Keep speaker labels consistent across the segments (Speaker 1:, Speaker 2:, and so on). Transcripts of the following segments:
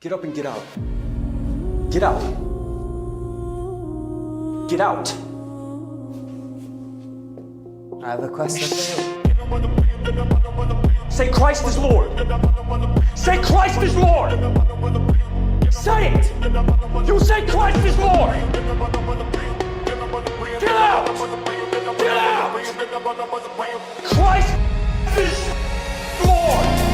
Speaker 1: Get up and get out. Get out. Get out.
Speaker 2: I have a question for you.
Speaker 1: Say Christ is Lord. Say Christ is Lord. Say it. You say Christ is Lord. Get out. Get out. Christ is Lord.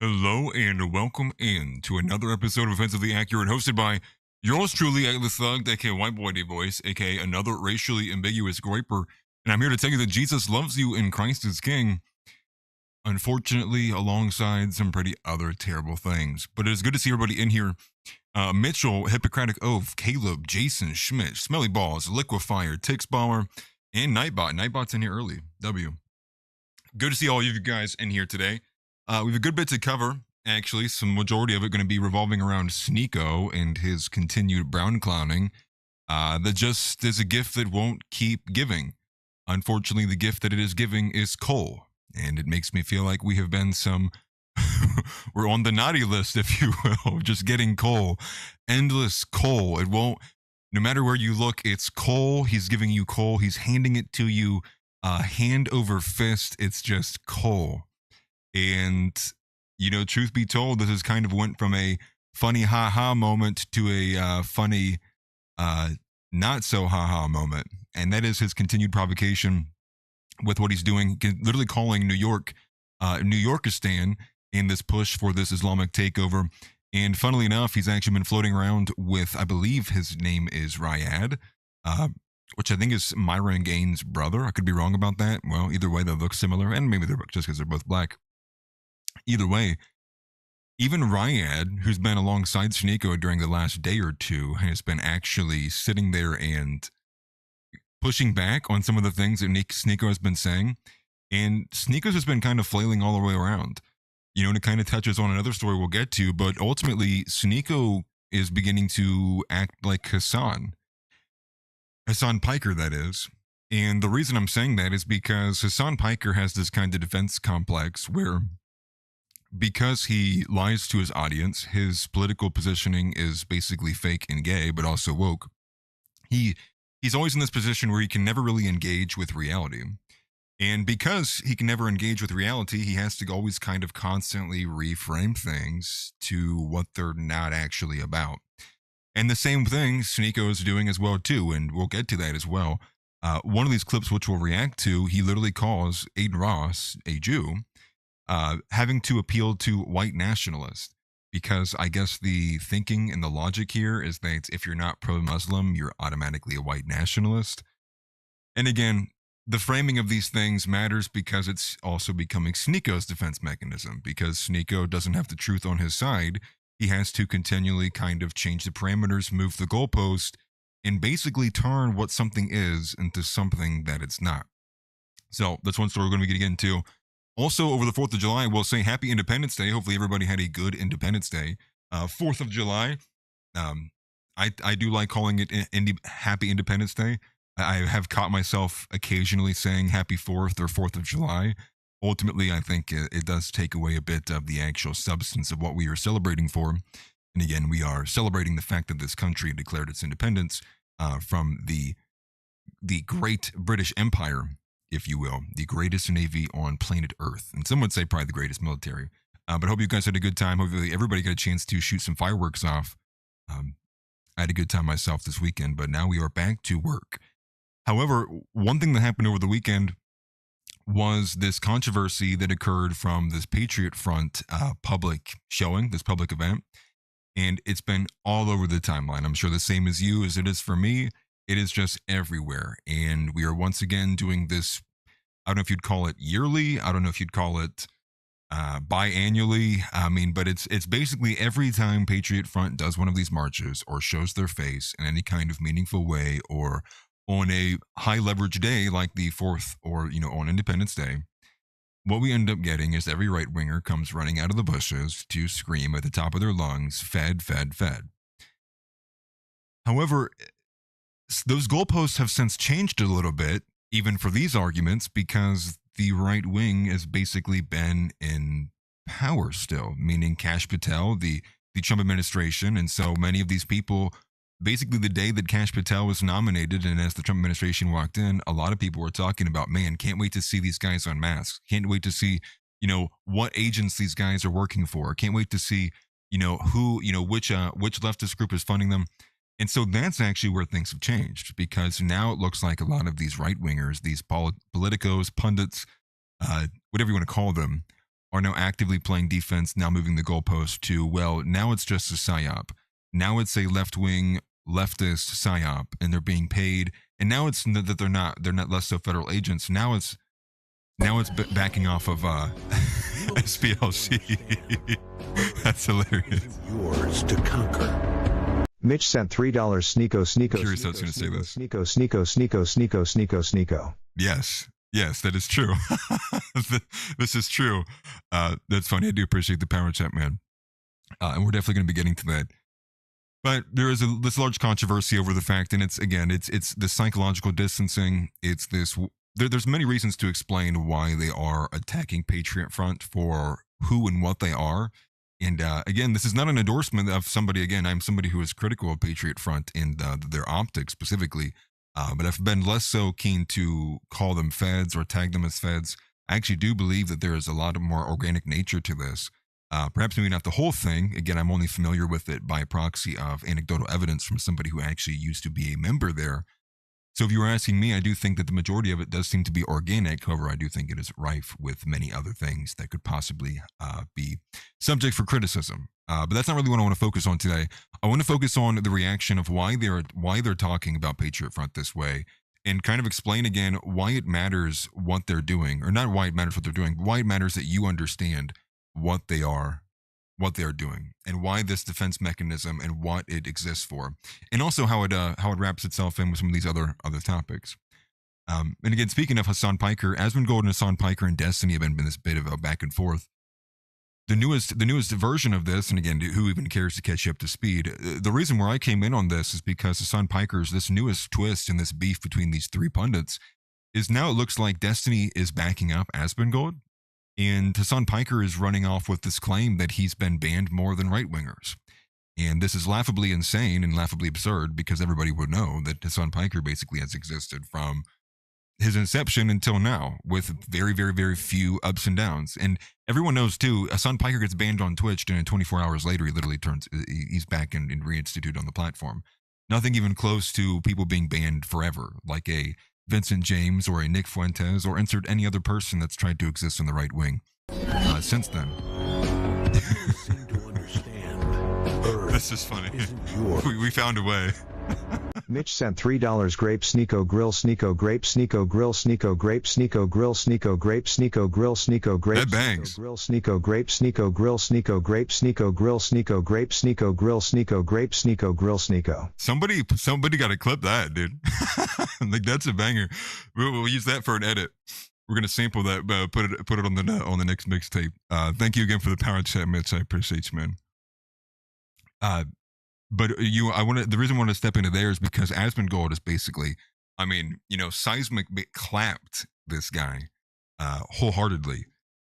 Speaker 3: Hello and welcome in to another episode of Offensively Accurate, hosted by yours truly, Atlas Thug, aka White Boy D Voice, aka another racially ambiguous groiper, and I'm here to tell you that Jesus loves you and Christ is King. Unfortunately, alongside some pretty other terrible things. But it is good to see everybody in here. Mitchell, Hippocratic Oath, Caleb, Jason, Schmidt, Smelly Balls, Liquefier, Tix Bomber, and Nightbot. Nightbot's in here early. W. Good to see all of you guys in here today. We have a good bit to cover, actually. Some majority of it going to be revolving around Sneako and his continued brown clowning. That just is a gift that won't keep giving. Unfortunately, the gift that it is giving is coal. And it makes me feel like we have been we're on the naughty list, if you will, just getting coal. Endless coal. It won't, no matter where you look, it's coal. He's giving you coal. He's handing it to you hand over fist. It's just coal. And, you know, truth be told, this has kind of went from a funny ha-ha moment to a funny not so ha-ha moment. And that is his continued provocation with what he's doing, literally calling New York, New Yorkistan in this push for this Islamic takeover. And funnily enough, he's actually been floating around with, I believe his name is Riyadh, which I think is Myron Gaines' brother. I could be wrong about that. Well, either way, they look similar, and maybe they're just because they're both black. Either way, even Riyadh, who's been alongside Sneako during the last day or two, has been actually sitting there and pushing back on some of the things that Sneako has been saying. And Sneako's has been kind of flailing all the way around. You know, and it kind of touches on another story we'll get to, but ultimately, Sneako is beginning to act like Hasan. Hasan Piker, that is. And the reason I'm saying that is because Hasan Piker has this kind of defense complex where, because he lies to his audience, his political positioning is basically fake and gay, but also woke. He's always in this position where he can never really engage with reality. And because he can never engage with reality, he has to always kind of constantly reframe things to what they're not actually about. And the same thing Sneako is doing as well, too, and we'll get to that as well. One of these clips which we'll react to, he literally calls Aiden Ross, a Jew, having to appeal to white nationalists, because I guess the thinking and the logic here is that if you're not pro-Muslim, you're automatically a white nationalist. And again, the framing of these things matters because it's also becoming Sneako's defense mechanism, because Sneako doesn't have the truth on his side. He has to continually kind of change the parameters, move the goalpost, and basically turn what something is into something that it's not. So that's one story we're going to be getting into. Also, over the 4th of July, we'll say Happy Independence Day. Hopefully everybody had a good Independence Day. 4th of July, I do like calling it Happy Independence Day. I have caught myself occasionally saying Happy 4th or 4th of July. Ultimately, I think it does take away a bit of the actual substance of what we are celebrating for. And again, we are celebrating the fact that this country declared its independence from the great British Empire, if you will, the greatest navy on planet Earth. And some would say probably the greatest military. But I hope you guys had a good time. Hopefully everybody got a chance to shoot some fireworks off. I had a good time myself this weekend, but now we are back to work. However, one thing that happened over the weekend was this controversy that occurred from this Patriot Front public showing, this public event. And it's been all over the timeline. I'm sure the same as you as it is for me. It is just everywhere. And we are once again doing this I don't know if you'd call it yearly. I don't know if you'd call it biannually. I mean, but it's basically every time Patriot Front does one of these marches or shows their face in any kind of meaningful way, or on a high leverage day like the 4th, or on Independence Day, what we end up getting is every right winger comes running out of the bushes to scream at the top of their lungs, "Fed, Fed, Fed." However, those goalposts have since changed a little bit, even for these arguments, because the right wing has basically been in power still, meaning Kash Patel, the Trump administration. And so many of these people, basically the day that Kash Patel was nominated and as the Trump administration walked in, a lot of people were talking about, man, can't wait to see these guys on masks. Can't wait to see, what agents these guys are working for. Can't wait to see, who, which leftist group is funding them. And so that's actually where things have changed, because now it looks like a lot of these right wingers, these politicos, pundits, whatever you want to call them, are now actively playing defense, now moving the goalpost to, well, now it's just a psyop. Now it's a left-wing leftist psyop, and they're being paid. And now it's that they're not less so federal agents. Now it's backing off of SPLC. That's hilarious.
Speaker 4: Yours to conquer.
Speaker 5: Mitch sent $3. Sneako.
Speaker 3: Curious how it's going to say this.
Speaker 5: Sneako.
Speaker 3: Yes, that is true. This is true. That's funny. I do appreciate the power chat, man. And we're definitely going to be getting to that. But there is this large controversy over the fact, and it's the psychological distancing. It's this. There's many reasons to explain why they are attacking Patriot Front for who and what they are. And again, this is not an endorsement of somebody. Again, I'm somebody who is critical of Patriot Front and their optics specifically. But I've been less so keen to call them feds or tag them as feds. I actually do believe that there is a lot of more organic nature to this. Perhaps maybe not the whole thing. Again, I'm only familiar with it by proxy of anecdotal evidence from somebody who actually used to be a member there. So if you were asking me, I do think that the majority of it does seem to be organic. However, I do think it is rife with many other things that could possibly be subject for criticism. But that's not really what I want to focus on today. I want to focus on the reaction of why they're talking about Patriot Front this way, and kind of explain again why it matters what they're doing, or not why it matters what they're doing, but why it matters that you understand what they are doing, and why this defense mechanism and what it exists for, and also how it wraps itself in with some of these other topics. And again, speaking of Hasan Piker, Asmongold and Hasan Piker and Destiny have been this bit of a back and forth. The newest version of this, and again, who even cares to catch you up to speed? The reason where I came in on this is because Hasan Piker's this newest twist in this beef between these three pundits is now it looks like Destiny is backing up Asmongold. And Hasan Piker is running off with this claim that he's been banned more than right-wingers. And this is laughably insane and laughably absurd, because everybody would know that Hasan Piker basically has existed from his inception until now, with very, very, very few ups and downs. And everyone knows, too, Hasan Piker gets banned on Twitch, and 24 hours later, he literally he's back and reinstituted on the platform. Nothing even close to people being banned forever, like a Vincent James or a Nick Fuentes, or insert any other person that's tried to exist in the right wing since then. This is funny. We found a way.
Speaker 5: Mitch sent $3. Grape Sneako Grill Sneako Grape Sneako Grill Sneako Grape Sneako Grill Sneako Grape Sneako Grill Sneako Grape
Speaker 3: That bangs.
Speaker 5: Grill Sneako Grape Sneako Grill Sneako Grape Sneako Grill Sneako Grape Sneako Grill Sneako Grape Sneako Grill Sneako.
Speaker 3: Somebody got to clip that, dude. Like, that's a banger. We'll use that for an edit. We're gonna sample that, put it on the next mixtape. Thank you again for the power chat, Mitch. I appreciate you, man. But the reason I want to step into there is because Asmongold is basically, seismic clapped this guy wholeheartedly,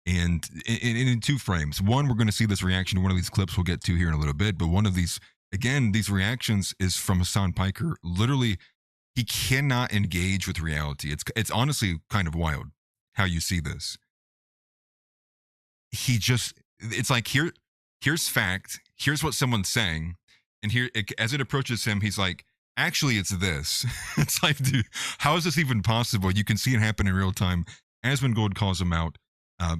Speaker 3: and in two frames. One, we're going to see this reaction to one of these clips we'll get to here in a little bit, but one of these, again, these reactions is from Hasan Piker. Literally, he cannot engage with reality. It's honestly kind of wild how you see this. It's like, here's fact, here's what someone's saying, and here, as it approaches him, he's like, actually, it's this. It's like, dude, how is this even possible? You can see it happen in real time. Asmongold calls him out,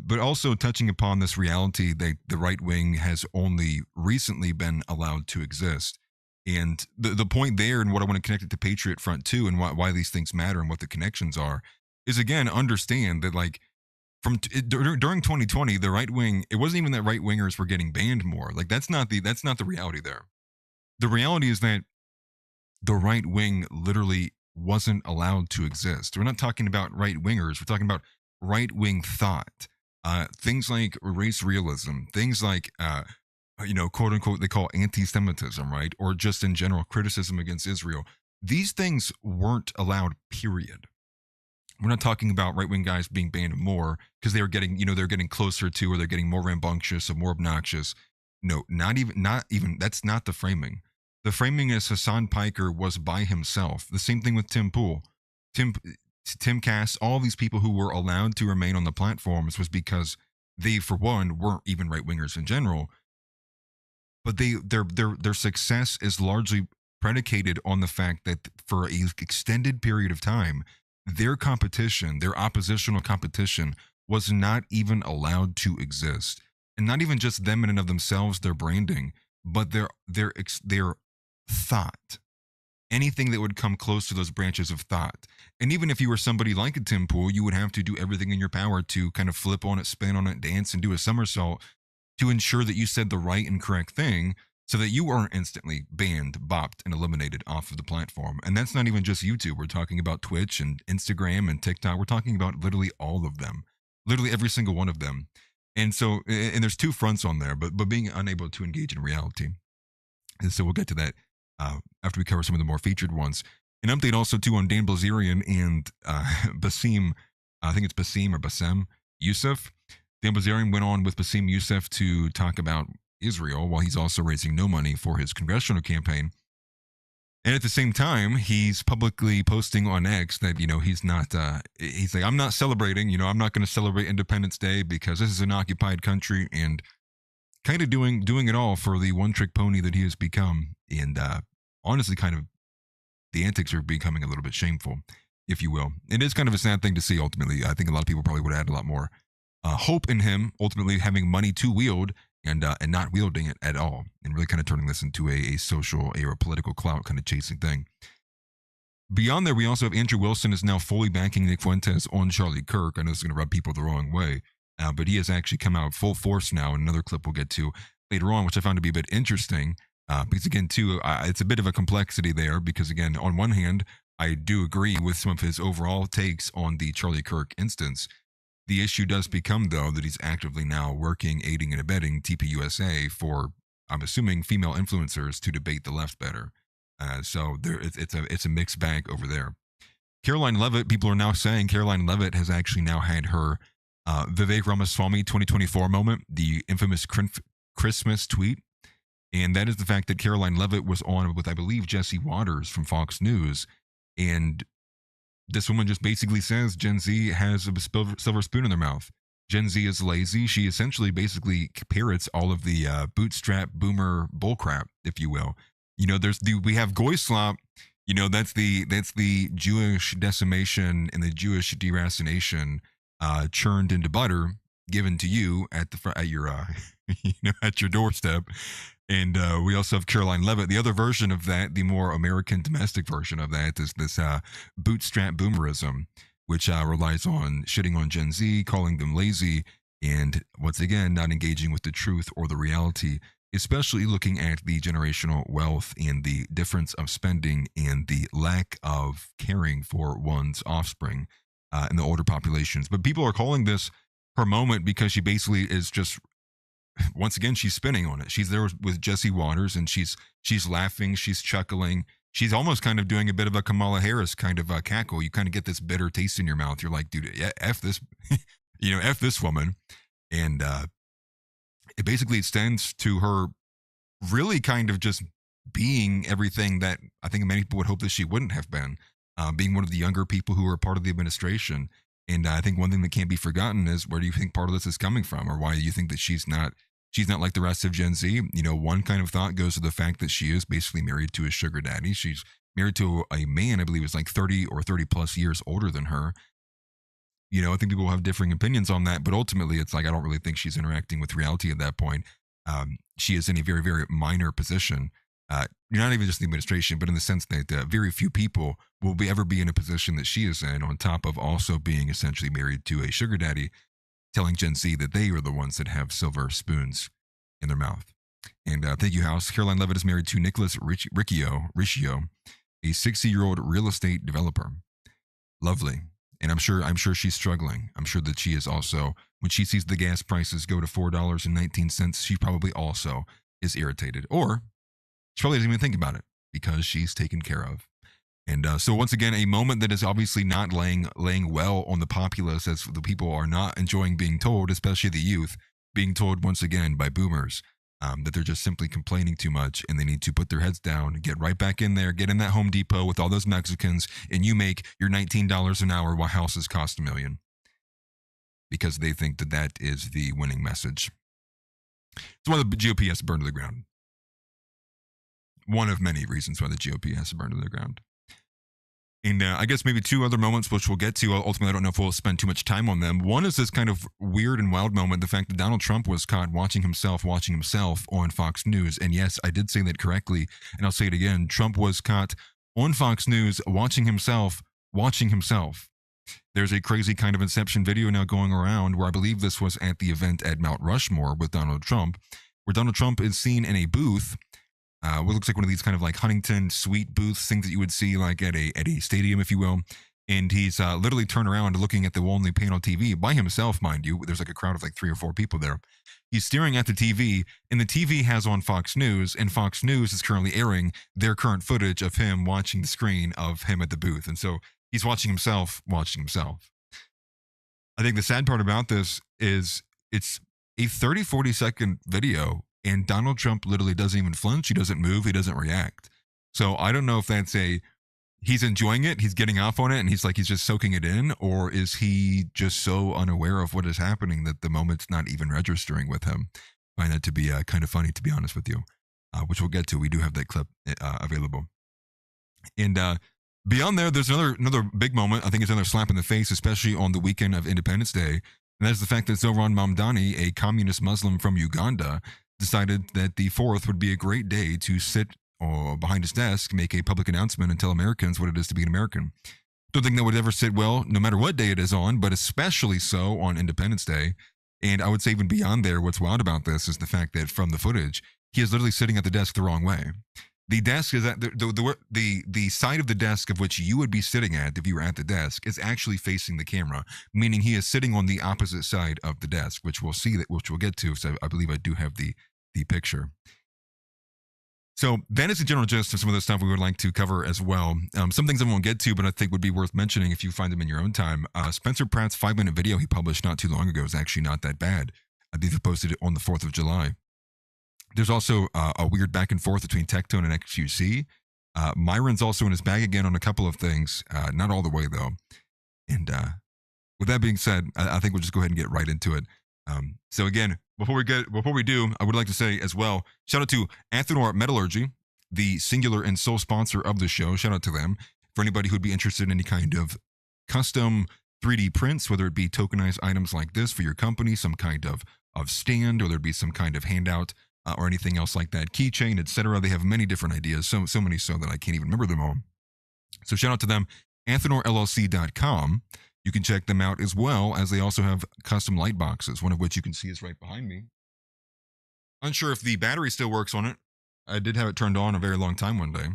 Speaker 3: but also touching upon this reality that the right wing has only recently been allowed to exist. And the point there, and what I want to connect it to Patriot Front too, and why these things matter and what the connections are, is again understand that like during 2020, the right wing, it wasn't even that right wingers were getting banned more. Like that's not the reality there. The reality is that the right wing literally wasn't allowed to exist. We're not talking about right wingers. We're talking about right wing thought. Things like race realism, things like, quote unquote, they call anti-Semitism, right? Or just in general criticism against Israel. These things weren't allowed, period. We're not talking about right wing guys being banned more because they're getting closer to, or they're getting more rambunctious or more obnoxious. No, not even, that's not the framing. The framing is Hasan Piker was by himself. The same thing with Tim Pool. Tim Cass, all these people who were allowed to remain on the platforms was because they, for one, weren't even right wingers in general. But their success is largely predicated on the fact that for an extended period of time, their competition, their oppositional competition, was not even allowed to exist. And not even just them in and of themselves, their branding, but their thought. Anything that would come close to those branches of thought. And even if you were somebody like a Tim Pool, you would have to do everything in your power to kind of flip on it, spin on it, dance, and do a somersault to ensure that you said the right and correct thing so that you weren't instantly banned, bopped, and eliminated off of the platform. And that's not even just YouTube. We're talking about Twitch and Instagram and TikTok. We're talking about literally all of them, literally every single one of them. And so, and there's two fronts on there, but being unable to engage in reality. And so we'll get to that after we cover some of the more featured ones. An update also too on Dan Bilzerian and Basim, I think it's Basim or Bassem Youssef. Dan Bilzerian went on with Basim Youssef to talk about Israel while he's also raising no money for his congressional campaign. And at the same time, he's publicly posting on X that, he's not, he's like, I'm not celebrating, I'm not going to celebrate Independence Day because this is an occupied country, and kind of doing it all for the one-trick pony that he has become. And honestly, kind of the antics are becoming a little bit shameful, if you will. It is kind of a sad thing to see, ultimately. I think a lot of people probably would have had a lot more hope in him, ultimately having money to wield and not wielding it at all, and really kind of turning this into a social or a political clout kind of chasing thing. Beyond there, we also have Andrew Wilson is now fully backing Nick Fuentes on Charlie Kirk. I know this is going to rub people the wrong way, but he has actually come out full force now. Another clip we'll get to later on, which I found to be a bit interesting, because again, too, it's a bit of a complexity there, because again, on one hand, I do agree with some of his overall takes on the Charlie Kirk instance. The issue does become, though, that he's actively now working, aiding and abetting TPUSA for, I'm assuming, female influencers to debate the left better. So it's a mixed bag over there. Caroline Levitt, people are now saying Caroline Levitt has actually now had her Vivek Ramaswamy 2024 moment, the infamous Christmas tweet. And that is the fact that Caroline Levitt was on with, I believe, Jesse Waters from Fox News. And this woman just basically says Gen Z has a silver spoon in their mouth. Gen Z is lazy. She essentially basically parrots all of the bootstrap boomer bullcrap, if you will. We have Goyslop. That's the Jewish decimation and the Jewish deracination churned into butter given to you at your at your doorstep. And we also have Caroline Levitt. The other version of that, the more American domestic version of that, is this bootstrap boomerism, which relies on shitting on Gen Z, calling them lazy, and once again, not engaging with the truth or the reality, especially looking at the generational wealth and the difference of spending and the lack of caring for one's offspring in the older populations. But people are calling this her moment because she basically is just, once again, she's spinning on it. She's there with Jesse Waters, and she's laughing, she's chuckling. She's almost kind of doing a bit of a Kamala Harris kind of cackle. You kind of get this bitter taste in your mouth. You're like, dude, yeah, F this, F this woman. And it basically extends to her really kind of just being everything that I think many people would hope that she wouldn't have been, being one of the younger people who were part of the administration. And I think one thing that can't be forgotten is, where do you think part of this is coming from, or why do you think that she's not like the rest of Gen Z? One kind of thought goes to the fact that she is basically married to a sugar daddy. She's married to a man, I believe, is like 30 or 30 plus years older than her. I think people have differing opinions on that, but ultimately it's like, I don't really think she's interacting with reality at that point. She is in a very, very minor position. not even just the administration, but in the sense that very few people will ever be in a position that she is in, on top of also being essentially married to a sugar daddy, telling Gen Z that they are the ones that have silver spoons in their mouth. And thank you, House. Caroline Levitt is married to Nicholas Riccio, a 60-year-old real estate developer. Lovely. And I'm sure she's struggling. I'm sure that she is also, when she sees the gas prices go to $4.19, she probably also is irritated. Or she probably doesn't even think about it because she's taken care of. And so once again, a moment that is obviously not laying well on the populace, as the people are not enjoying being told, especially the youth, being told once again by boomers that they're just simply complaining too much and they need to put their heads down, get right back in there, get in that Home Depot with all those Mexicans, and you make your $19 an hour while houses cost $1 million. Because they think that that is the winning message. It's why the GOP has to burn to the ground. One of many reasons why the GOP has to burn to the ground. And I guess maybe two other moments, which we'll get to. Ultimately, I don't know if we'll spend too much time on them. One is this kind of weird and wild moment, the fact that Donald Trump was caught watching himself on Fox News. And yes, I did say that correctly, and I'll say it again. Trump was caught on Fox News watching himself. There's a crazy kind of Inception video now going around where I believe this was at the event at Mount Rushmore with Donald Trump, where Donald Trump is seen in a booth. What looks like one of these kind of like Huntington suite booths, things that you would see like at a stadium, if you will. And he's literally turned around looking at the only panel TV by himself, mind you. There's like a crowd of like 3 or 4 people there. He's staring at the TV, and the TV has on Fox News, and Fox News is currently airing their current footage of him watching the screen of him at the booth. And so he's watching himself. I think the sad part about this is it's a 30-40 second video, and Donald Trump literally doesn't even flinch. He doesn't move. He doesn't react. So I don't know if that's he's enjoying it, he's getting off on it, and he's just soaking it in, or is he just so unaware of what is happening that the moment's not even registering with him? I find that to be kind of funny, to be honest with you, which we'll get to. We do have that clip available. And beyond there, there's another big moment. I think it's another slap in the face, especially on the weekend of Independence Day. And that's the fact that Zohran Mamdani, a communist Muslim from Uganda, decided that the 4th would be a great day to sit behind his desk, make a public announcement, and tell Americans what it is to be an American. Don't think that would ever sit well, no matter what day it is on, but especially so on Independence Day. And I would say even beyond there, what's wild about this is the fact that from the footage, he is literally sitting at the desk the wrong way. The desk is at the side of the desk of which you would be sitting at if you were at the desk is actually facing the camera, meaning he is sitting on the opposite side of the desk, which we'll get to. So I believe I do have the picture. So that is the general gist of some of the stuff we would like to cover as well. Some things I won't get to, but I think would be worth mentioning if you find them in your own time. Spencer Pratt's 5-minute video he published not too long ago is actually not that bad. I think he posted it on the 4th of July. There's also a weird back and forth between Tectone and XQC. Myron's also in his bag again on a couple of things, not all the way though. And with that being said, I think we'll just go ahead and get right into it. So again, before we do, I would like to say as well, shout out to Athenor Metallurgy, the singular and sole sponsor of the show. Shout out to them. For anybody who'd be interested in any kind of custom 3D prints, whether it be tokenized items like this for your company, some kind of stand, or there'd be some kind of handout, or anything else like that, keychain, etc. They have many different ideas, so many so that I can't even remember them all. So shout out to them, AthenорLLC.com. You can check them out as well, as they also have custom light boxes, one of which you can see is right behind me. Unsure if the battery still works on it. I did have it turned on a very long time one day.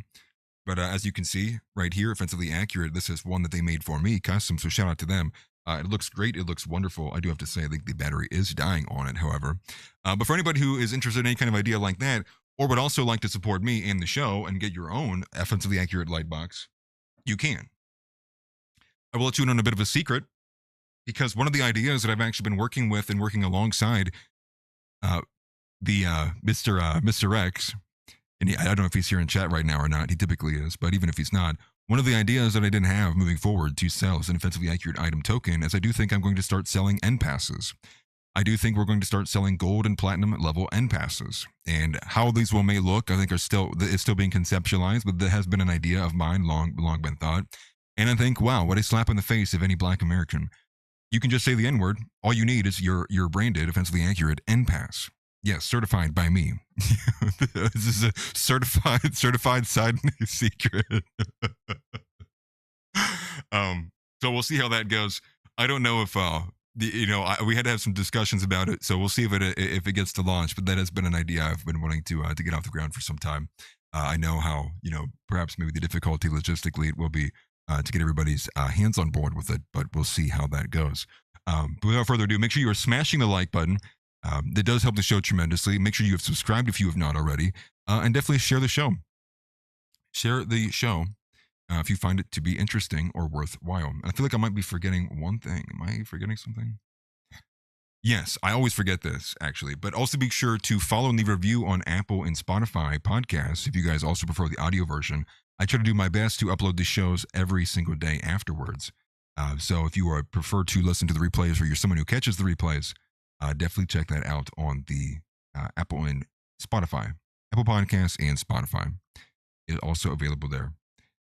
Speaker 3: But as you can see right here, Offensively Accurate, this is one that they made for me, custom, so shout out to them. It looks great. It looks wonderful. I do have to say, I think the battery is dying on it, however. But for anybody who is interested in any kind of idea like that, or would also like to support me and the show and get your own Offensively Accurate light box, you can. I will let you in on a bit of a secret, because one of the ideas that I've actually been working with and working alongside Mr. X, and I don't know if he's here in chat right now or not. He typically is, but even if he's not, one of the ideas that I didn't have moving forward to sell as an Offensively Accurate item token is I do think I'm going to start selling end passes. I do think we're going to start selling gold and platinum level end passes. And how these may look, I think is still being conceptualized, but that has been an idea of mine, long been thought. And I think, wow, what a slap in the face of any Black American. You can just say the N-word. All you need is your branded Offensively Accurate end pass. Yes, certified by me. This is a certified side secret. So we'll see how that goes. I don't know if we had to have some discussions about it, so we'll see if it gets to launch. But that has been an idea I've been wanting to get off the ground for some time. I know how perhaps maybe the difficulty logistically it will be to get everybody's hands on board with it, but we'll see how that goes. But without further ado, make sure you are smashing the like button. That does help the show tremendously. Make sure you have subscribed if you have not already, and definitely share the show. Share the show if you find it to be interesting or worthwhile. And I feel like I might be forgetting one thing. Am I forgetting something? Yes, I always forget this, actually. But also be sure to follow and leave a review on Apple and Spotify podcasts if you guys also prefer the audio version. I try to do my best to upload the shows every single day afterwards. So if you prefer to listen to the replays or you're someone who catches the replays, definitely check that out on the Apple and Spotify. Apple Podcasts and Spotify is also available there.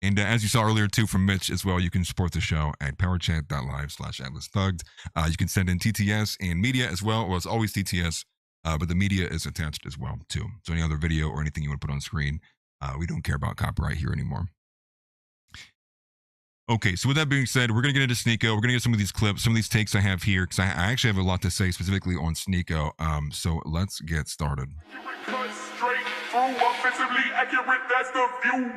Speaker 3: And as you saw earlier, too, from Mitch as well, you can support the show at powerchat.live/AtlasThugged. You can send in TTS and media as well. Well, it's always TTS, but the media is attached as well, too. So any other video or anything you want to put on screen, we don't care about copyright here anymore. Okay, so with that being said, we're going to get into Sneako. We're going to get some of these clips, some of these takes I have here, because I actually have a lot to say specifically on Sneako. So let's get started.
Speaker 1: Cut straight through, offensively accurate, that's the view.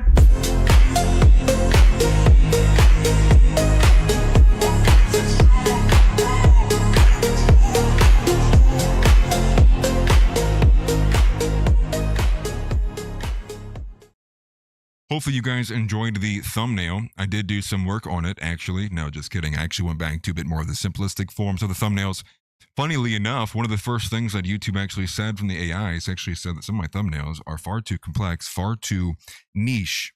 Speaker 3: Hopefully you guys enjoyed the thumbnail. I did do some work on it, actually. No, just kidding. I actually went back to a bit more of the simplistic forms of the thumbnails. Funnily enough, one of the first things that YouTube actually said from the AIs actually said that some of my thumbnails are far too complex, far too niche.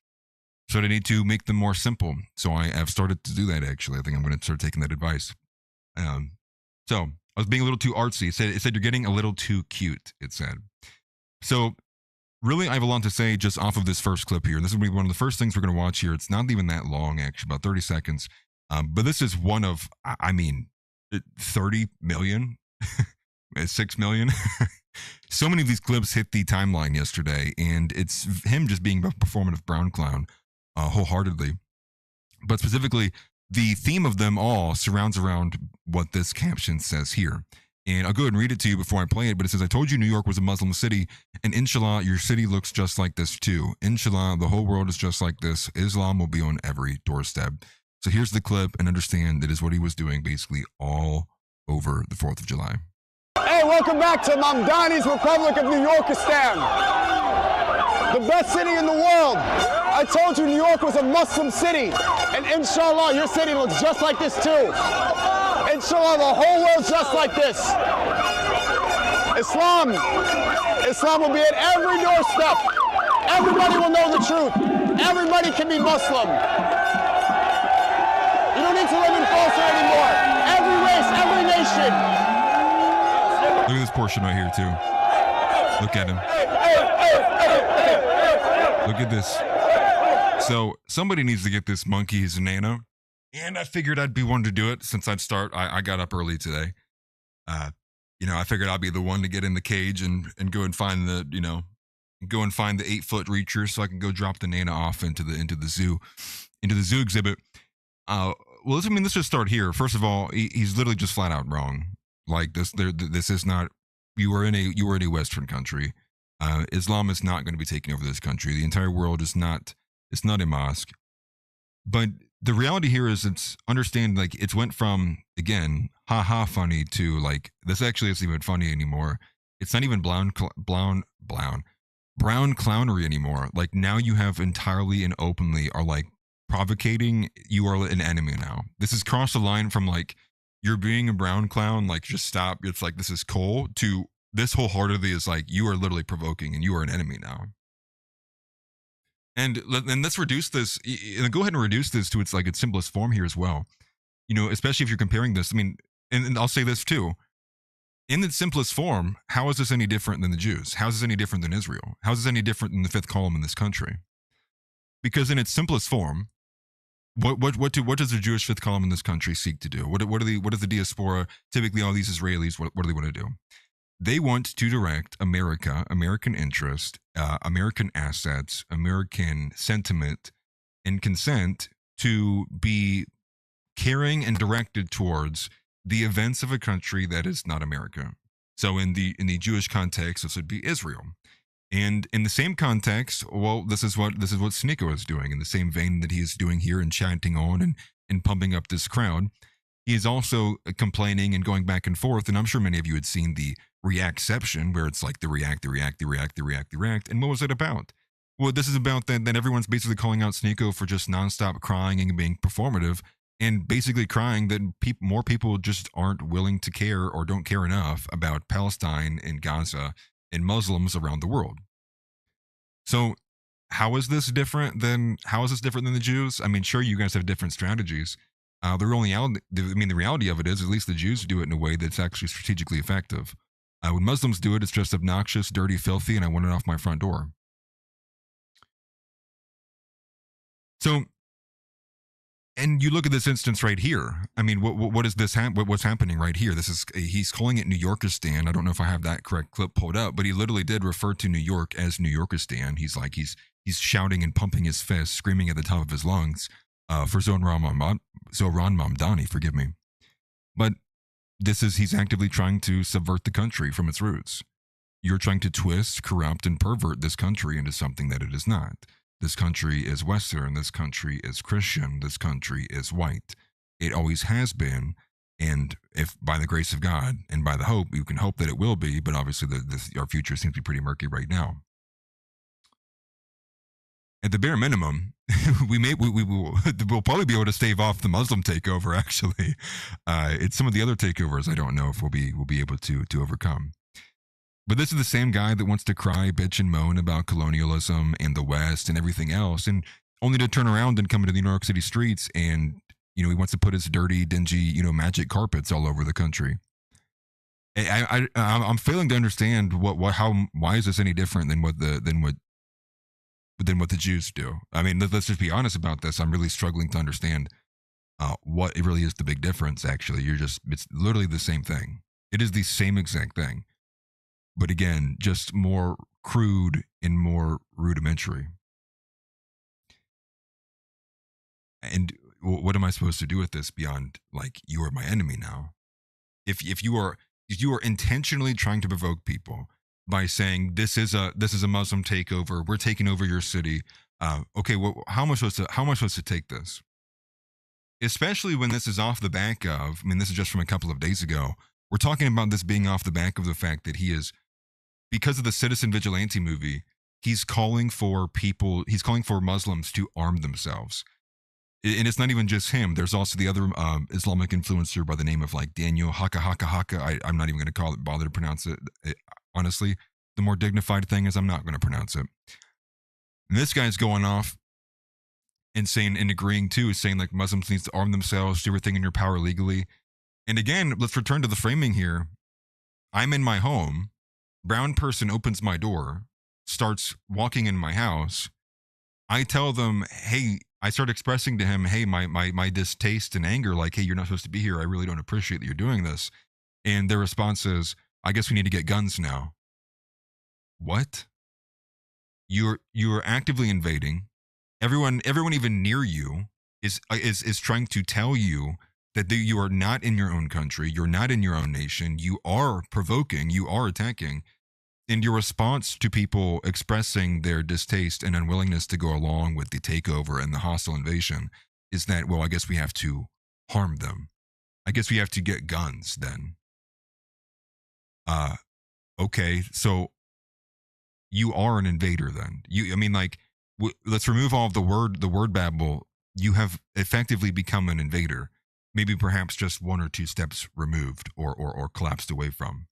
Speaker 3: So I need to make them more simple. So I have started to do that, actually. I think I'm going to start taking that advice. So I was being a little too artsy. It said you're getting a little too cute, it said. So really, I have a lot to say just off of this first clip here. This is going to be one of the first things we're going to watch here. It's not even that long, actually, about 30 seconds. But this is one of, 30 million, 6 million. So many of these clips hit the timeline yesterday, and it's him just being a performative brown clown wholeheartedly. But specifically, the theme of them all surrounds around what this caption says here. And I'll go ahead and read it to you before I play it, but it says, I told you New York was a Muslim city, and inshallah, your city looks just like this too. Inshallah, the whole world is just like this. Islam will be on every doorstep. So here's the clip, and understand that is what he was doing basically all over the 4th of July.
Speaker 6: Hey, welcome back to Mamdani's Republic of New Yorkistan, the best city in the world. I told you New York was a Muslim city, and inshallah, your city looks just like this too. Inshallah, the whole world's just like this. Islam will be at every doorstep. Everybody will know the truth. Everybody can be Muslim. You don't need to live in falsehood anymore. Every race, every nation.
Speaker 3: Look at this portion right here, too. Look at him. Look at this. So somebody needs to get this monkey his nano. And I figured I'd be one to do it since I got up early today. I figured I'd be the one to get in the cage and go and find the 8-foot reacher so I can go drop the Nana off into the zoo exhibit. Let's just start here. First of all, he's literally just flat out wrong. Like this is not, you are in a Western country. Islam is not going to be taking over this country. The entire world is not, it's not a mosque. But the reality here is it's went from, again, haha funny to like, this actually isn't even funny anymore. It's not even brown clownery anymore. Like now you have entirely and openly are like provocating, you are an enemy now. This has crossed the line from like, you're being a brown clown, like just stop. It's like, this is cool, to this wholeheartedly is like, you are literally provoking and you are an enemy now. And let's reduce this, and go ahead and reduce this to its simplest form here as well. Especially if you're comparing this, and I'll say this too. In its simplest form, how is this any different than the Jews? How is this any different than Israel? How is this any different than the fifth column in this country? Because in its simplest form, what does the Jewish fifth column in this country seek to do? What does the diaspora, typically all these Israelis, what do they want to do? They want to direct America, American interest, American assets, American sentiment, and consent to be caring and directed towards the events of a country that is not America. So in the Jewish context, this would be Israel. And in the same context, well, this is what Sneako is doing in the same vein that he is doing here and chanting on and pumping up this crowd. He is also complaining and going back and forth. And I'm sure many of you had seen the reactception where it's like the react. And what was it about? Well, this is about that everyone's basically calling out Sneako for just nonstop crying and being performative and basically crying that more people just aren't willing to care or don't care enough about Palestine and Gaza and Muslims around the world. So how is this different than the Jews? I mean, sure, you guys have different strategies. The reality of it is, at least the Jews do it in a way that's actually strategically effective. When Muslims do it, it's just obnoxious, dirty, filthy, and I want it off my front door. So, and you look at this instance right here. I mean, what is this? What's happening right here? He's calling it New Yorkistan. I don't know if I have that correct clip pulled up, but he literally did refer to New York as New Yorkistan. He's shouting and pumping his fist, screaming at the top of his lungs for Zohran Mamdani. Forgive me, but he's actively trying to subvert the country from its roots. You're trying to twist, corrupt, and pervert this country into something that it is not. This country is Western. This country is Christian. This country is white. It always has been. And if by the grace of God and by the hope, you can hope that it will be, but obviously our future seems to be pretty murky right now. At the bare minimum, we'll probably be able to stave off the Muslim takeover. Actually, it's some of the other takeovers I don't know if we'll be able to overcome. But this is the same guy that wants to cry, bitch, and moan about colonialism and the West and everything else, and only to turn around and come into the New York City streets and, he wants to put his dirty, dingy, magic carpets all over the country. I'm failing to understand why is this any different than what the Jews do? I mean, let's just be honest about this. I'm really struggling to understand what it really is the big difference. Actually, it's literally the same thing. It is the same exact thing. But again, just more crude and more rudimentary. And what am I supposed to do with this beyond, like, you are my enemy now? If you are intentionally trying to provoke people by saying this is a Muslim takeover, we're taking over your city. Okay, well, how am I supposed to take this? Especially when this is off the back of, this is just from a couple of days ago. We're talking about this being off the back of the fact that he is, because of the Citizen Vigilante movie, he's calling for Muslims to arm themselves. And it's not even just him. There's also the other Islamic influencer by the name of Daniel Haka. I'm not even going to bother to pronounce it. Honestly, the more dignified thing is I'm not going to pronounce it. And this guy's going off and agreeing too, saying Muslims need to arm themselves, do everything in your power legally. And again, let's return to the framing here. I'm in my home. Brown person opens my door, starts walking in my house. I tell them, hey, I start expressing to him, hey, my distaste and anger, hey, you're not supposed to be here. I really don't appreciate that you're doing this. And their response is, I guess we need to get guns now. What? You're actively invading. Everyone even near you is trying to tell you that you are not in your own country, you're not in your own nation, you are provoking, you are attacking, and your response to people expressing their distaste and unwillingness to go along with the takeover and the hostile invasion is that, well, I guess we have to harm them. I guess we have to get guns then. Okay, so you are an invader then. Let's remove all of the word babble. You have effectively become an invader. Maybe perhaps just one or two steps removed or collapsed away from.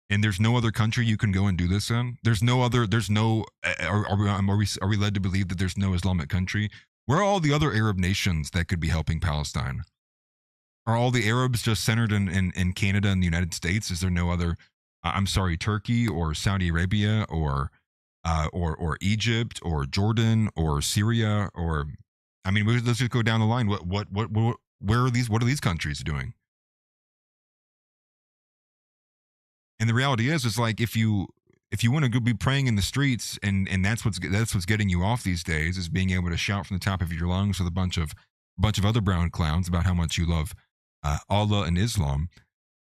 Speaker 3: And there's no other country you can go and do this in? Are we led to believe that there's no Islamic country? Where are all the other Arab nations that could be helping Palestine? Are all the Arabs just centered in Canada and the United States? Is there no other, Turkey or Saudi Arabia or Egypt or Jordan or Syria or, let's just go down the line. What are these countries doing? And the reality is like if you want to go be praying in the streets and that's what's getting you off these days is being able to shout from the top of your lungs with a bunch of other brown clowns about how much you love Allah and Islam.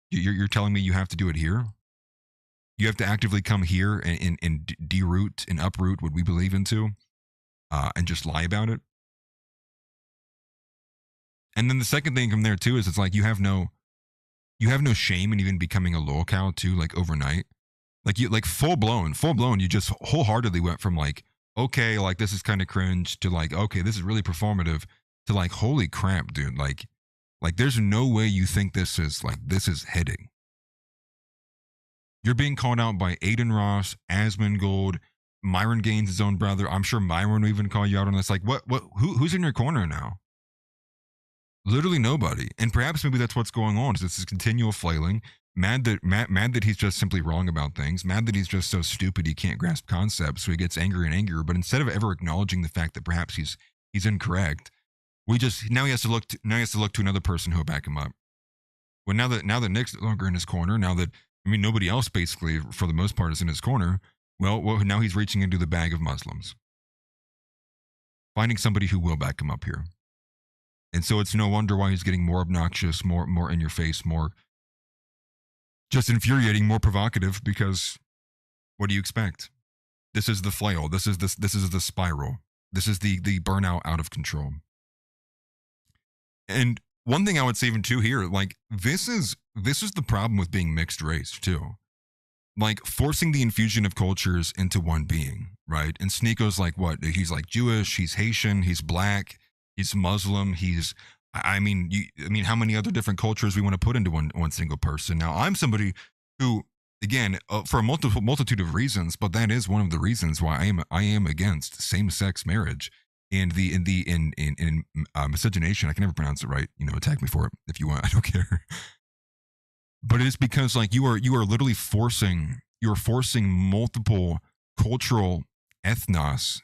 Speaker 3: You're telling me you have to do it here? You have to actively come here and deroot and uproot what we believe into, and just lie about it. And then the second thing from there too is it's like you have no shame in even becoming a lolcow too, like overnight. Like full blown, you just wholeheartedly went from like, okay, like this is kind of cringe to like, okay, this is really performative to like, holy crap, dude. Like there's no way you think this is hitting. You're being called out by Aiden Ross, Asmongold, Myron Gaines, his own brother. I'm sure Myron will even call you out on this. Like who's in your corner now? Literally nobody. And perhaps maybe that's what's going on. Is this continual flailing, mad that he's just simply wrong about things, mad that he's just so stupid he can't grasp concepts, so he gets angrier and angrier. But instead of ever acknowledging the fact that perhaps he's incorrect, now he has to look to another person who'll back him up. Well, now that Nick's no longer in his corner, now that nobody else basically for the most part is in his corner, well now he's reaching into the bag of Muslims, finding somebody who will back him up here. And so it's no wonder why he's getting more obnoxious, more in your face, more just infuriating, more provocative, because what do you expect? This is the flail. This is the spiral. This is the burnout out of control. And one thing I would say even too here, like this is the problem with being mixed race too. Like forcing the infusion of cultures into one being, right? And Sneako's like what? He's like Jewish, he's Haitian, he's black, he's Muslim, he's how many other different cultures we want to put into one single person? Now, I'm somebody who, again, for a multitude of reasons, but that is one of the reasons why I am against same-sex marriage and in miscegenation. I can never pronounce it right. Attack me for it if you want. I don't care. But it is because like you are literally forcing multiple cultural ethnicities,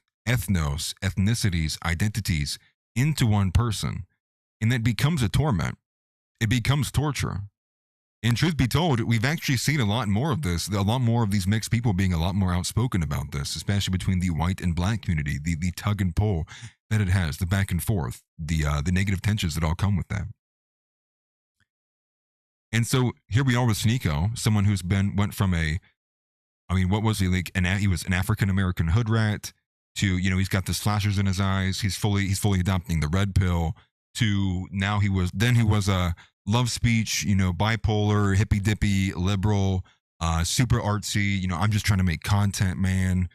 Speaker 3: identities into one person. And that becomes a torment. It becomes torture. And truth be told, we've actually seen a lot more of this, a lot more of these mixed people being a lot more outspoken about this, especially between the white and black community, the tug and pull that it has, the back and forth, the negative tensions that all come with that. And so here we are with Sneako, someone who's went from what was he like? He was an African American hood rat to, he's got the slashers in his eyes. He's fully adopting the red pill. To now he was a love speech, bipolar, hippy dippy, liberal, super artsy, I'm just trying to make content, man.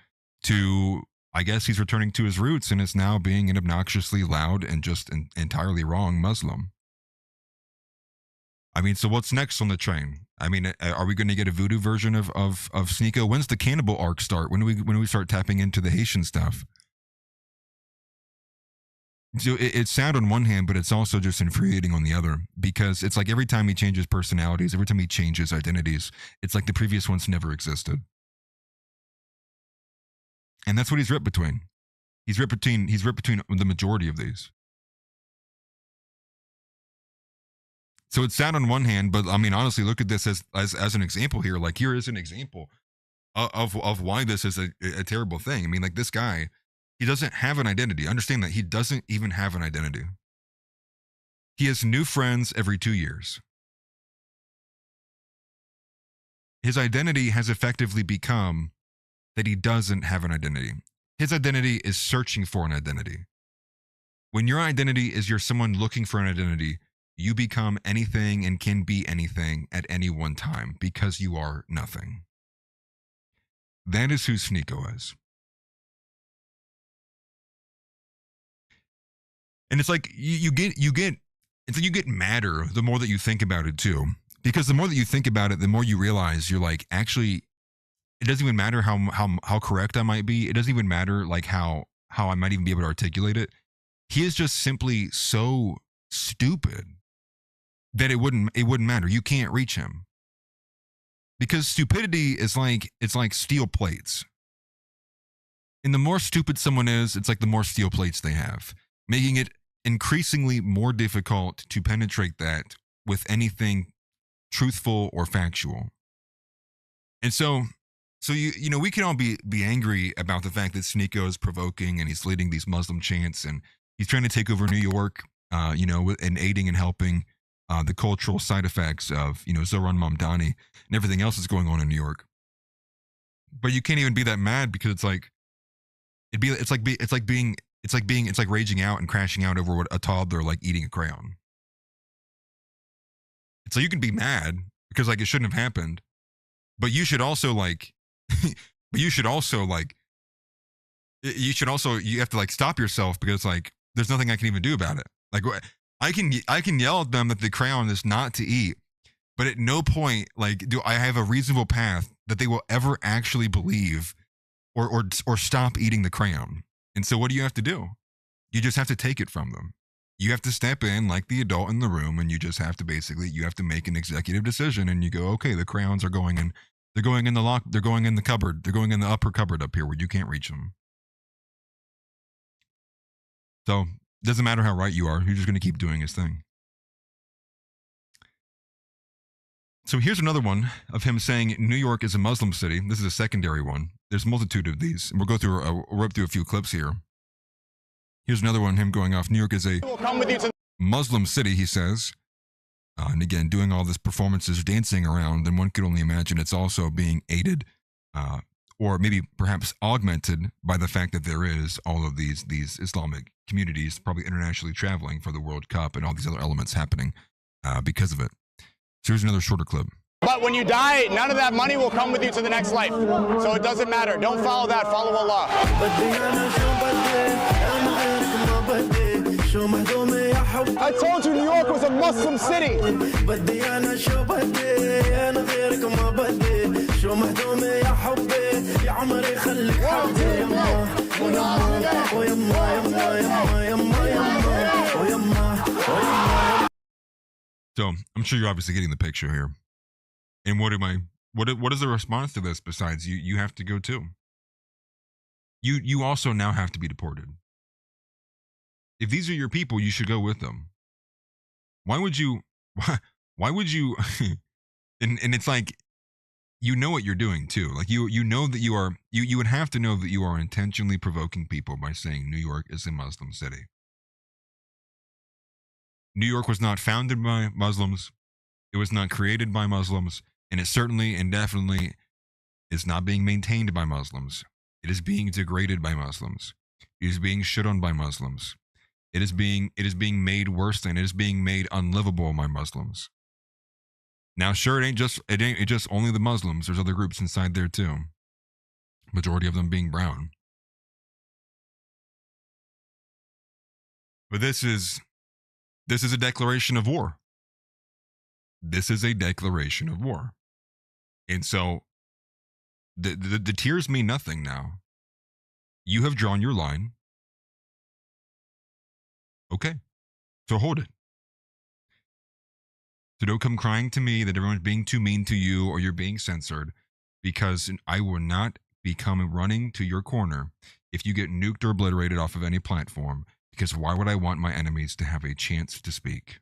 Speaker 3: To I guess he's returning to his roots and is now being an obnoxiously loud and just entirely wrong Muslim. So what's next on the train? Are we going to get a voodoo version of Sneako? When's the cannibal arc start? When do we start tapping into the Haitian stuff? So it's sad on one hand, but it's also just infuriating on the other, because it's like every time he changes personalities, every time he changes identities, it's like the previous ones never existed. And that's what he's ripped between. He's ripped between the majority of these. So it's sad on one hand, but honestly, look at this as an example here. Like here is an example of why this is a terrible thing. Like this guy, he doesn't have an identity. Understand that he doesn't even have an identity. He has new friends every 2 years. His identity has effectively become that he doesn't have an identity. His identity is searching for an identity. When your identity is you're someone looking for an identity, you become anything and can be anything at any one time because you are nothing. That is who Sneako is. And it's like you get madder the more that you think about it too. Because the more that you think about it, the more you realize you're like, actually, it doesn't even matter how correct I might be. It doesn't even matter like how I might even be able to articulate it. He is just simply so stupid that it wouldn't matter. You can't reach him. Because stupidity is it's like steel plates. And the more stupid someone is, it's like the more steel plates they have, making it increasingly more difficult to penetrate that with anything truthful or factual. And so you know, we can all be angry about the fact that Sneako is provoking and he's leading these Muslim chants and he's trying to take over New York, you know, and aiding and helping the cultural side effects of, you know, Zohran Mamdani and everything else that's going on in New York. But you can't even be that mad because it's like it's like raging out and crashing out over what a toddler like eating a crayon. So you can be mad because like it shouldn't have happened, but you should also like, you have to like stop yourself because like there's nothing I can even do about it. Like I can yell at them that the crayon is not to eat, but at no point like do I have a reasonable path that they will ever actually believe or stop eating the crayon. And so what do you have to do? You just have to take it from them. You have to step in like the adult in the room, and you just have to you have to make an executive decision, and you go, okay, the crayons are going in. They're going in the cupboard. They're going in the upper cupboard up here where you can't reach them. So it doesn't matter how right you are. You're just going to keep doing his thing. So here's another one of him saying New York is a Muslim city. This is a secondary one. There's a multitude of these. And we'll rip through a few clips here. Here's another one, him going off. New York is a Muslim city, he says. And again, doing all this performances, dancing around, and one could only imagine it's also being aided or maybe perhaps augmented by the fact that there is all of these Islamic communities probably internationally traveling for the World Cup and all these other elements happening because of it. So here's another shorter clip.
Speaker 6: But when you die, none of that money will come with you to the next life. So it doesn't matter. Don't follow that. Follow Allah. I told you New York was a Muslim city.
Speaker 3: So I'm sure you're obviously getting the picture here. And what is the response to this besides you have to go too? You also now have to be deported. If these are your people, you should go with them. Why would you and it's like, you know what you're doing too. Like you know that you would have to know that you are intentionally provoking people by saying New York is a Muslim city. New York was not founded by Muslims. It was not created by Muslims. And it certainly and definitely is not being maintained by Muslims. It is being degraded by Muslims. It is being shit on by Muslims. It is being made worse than, it is being made unlivable by Muslims. Now, sure, it ain't just only the Muslims. There's other groups inside there too. Majority of them being brown. But this is a declaration of war. This is a declaration of war. And so the tears mean nothing now. You have drawn your line. Okay. So hold it. So don't come crying to me that everyone's being too mean to you or you're being censored, because I will not be running to your corner if you get nuked or obliterated off of any platform, because why would I want my enemies to have a chance to speak?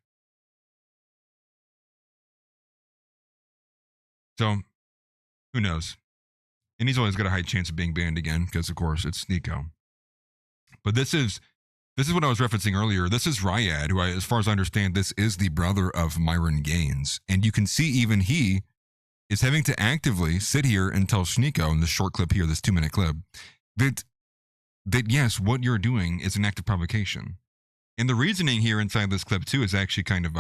Speaker 3: So, who knows? And he's always got a high chance of being banned again, because of course it's Sneako. But this is what I was referencing earlier. This is Ryad, who, as far as I understand, this is the brother of Myron Gaines. And you can see even he is having to actively sit here and tell Sneako in this short clip here, this 2-minute clip, that yes, what you're doing is an act of provocation. And the reasoning here inside this clip too is actually kind of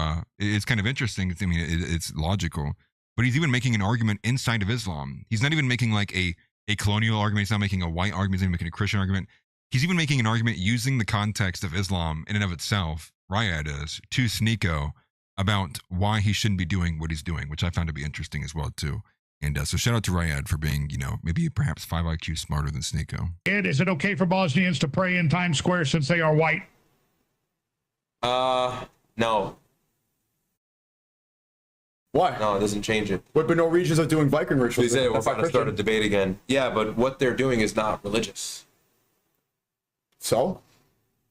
Speaker 3: interesting. I mean, it's logical. But he's even making an argument inside of Islam. He's not even making like a colonial argument. He's not making a white argument. He's not making a Christian argument. He's even making an argument using the context of Islam in and of itself, Ryad is, to Sneako about why he shouldn't be doing what he's doing, which I found to be interesting as well too. And so shout out to Ryad for being, maybe perhaps 5 IQ smarter than Sneako.
Speaker 7: Is it okay for Bosnians to pray in Times Square since they are white?
Speaker 8: No.
Speaker 6: Why?
Speaker 8: No, it doesn't change it.
Speaker 6: But Norwegians are doing Viking rituals.
Speaker 8: They say we're going to start a debate again. Yeah, but what they're doing is not religious.
Speaker 6: So?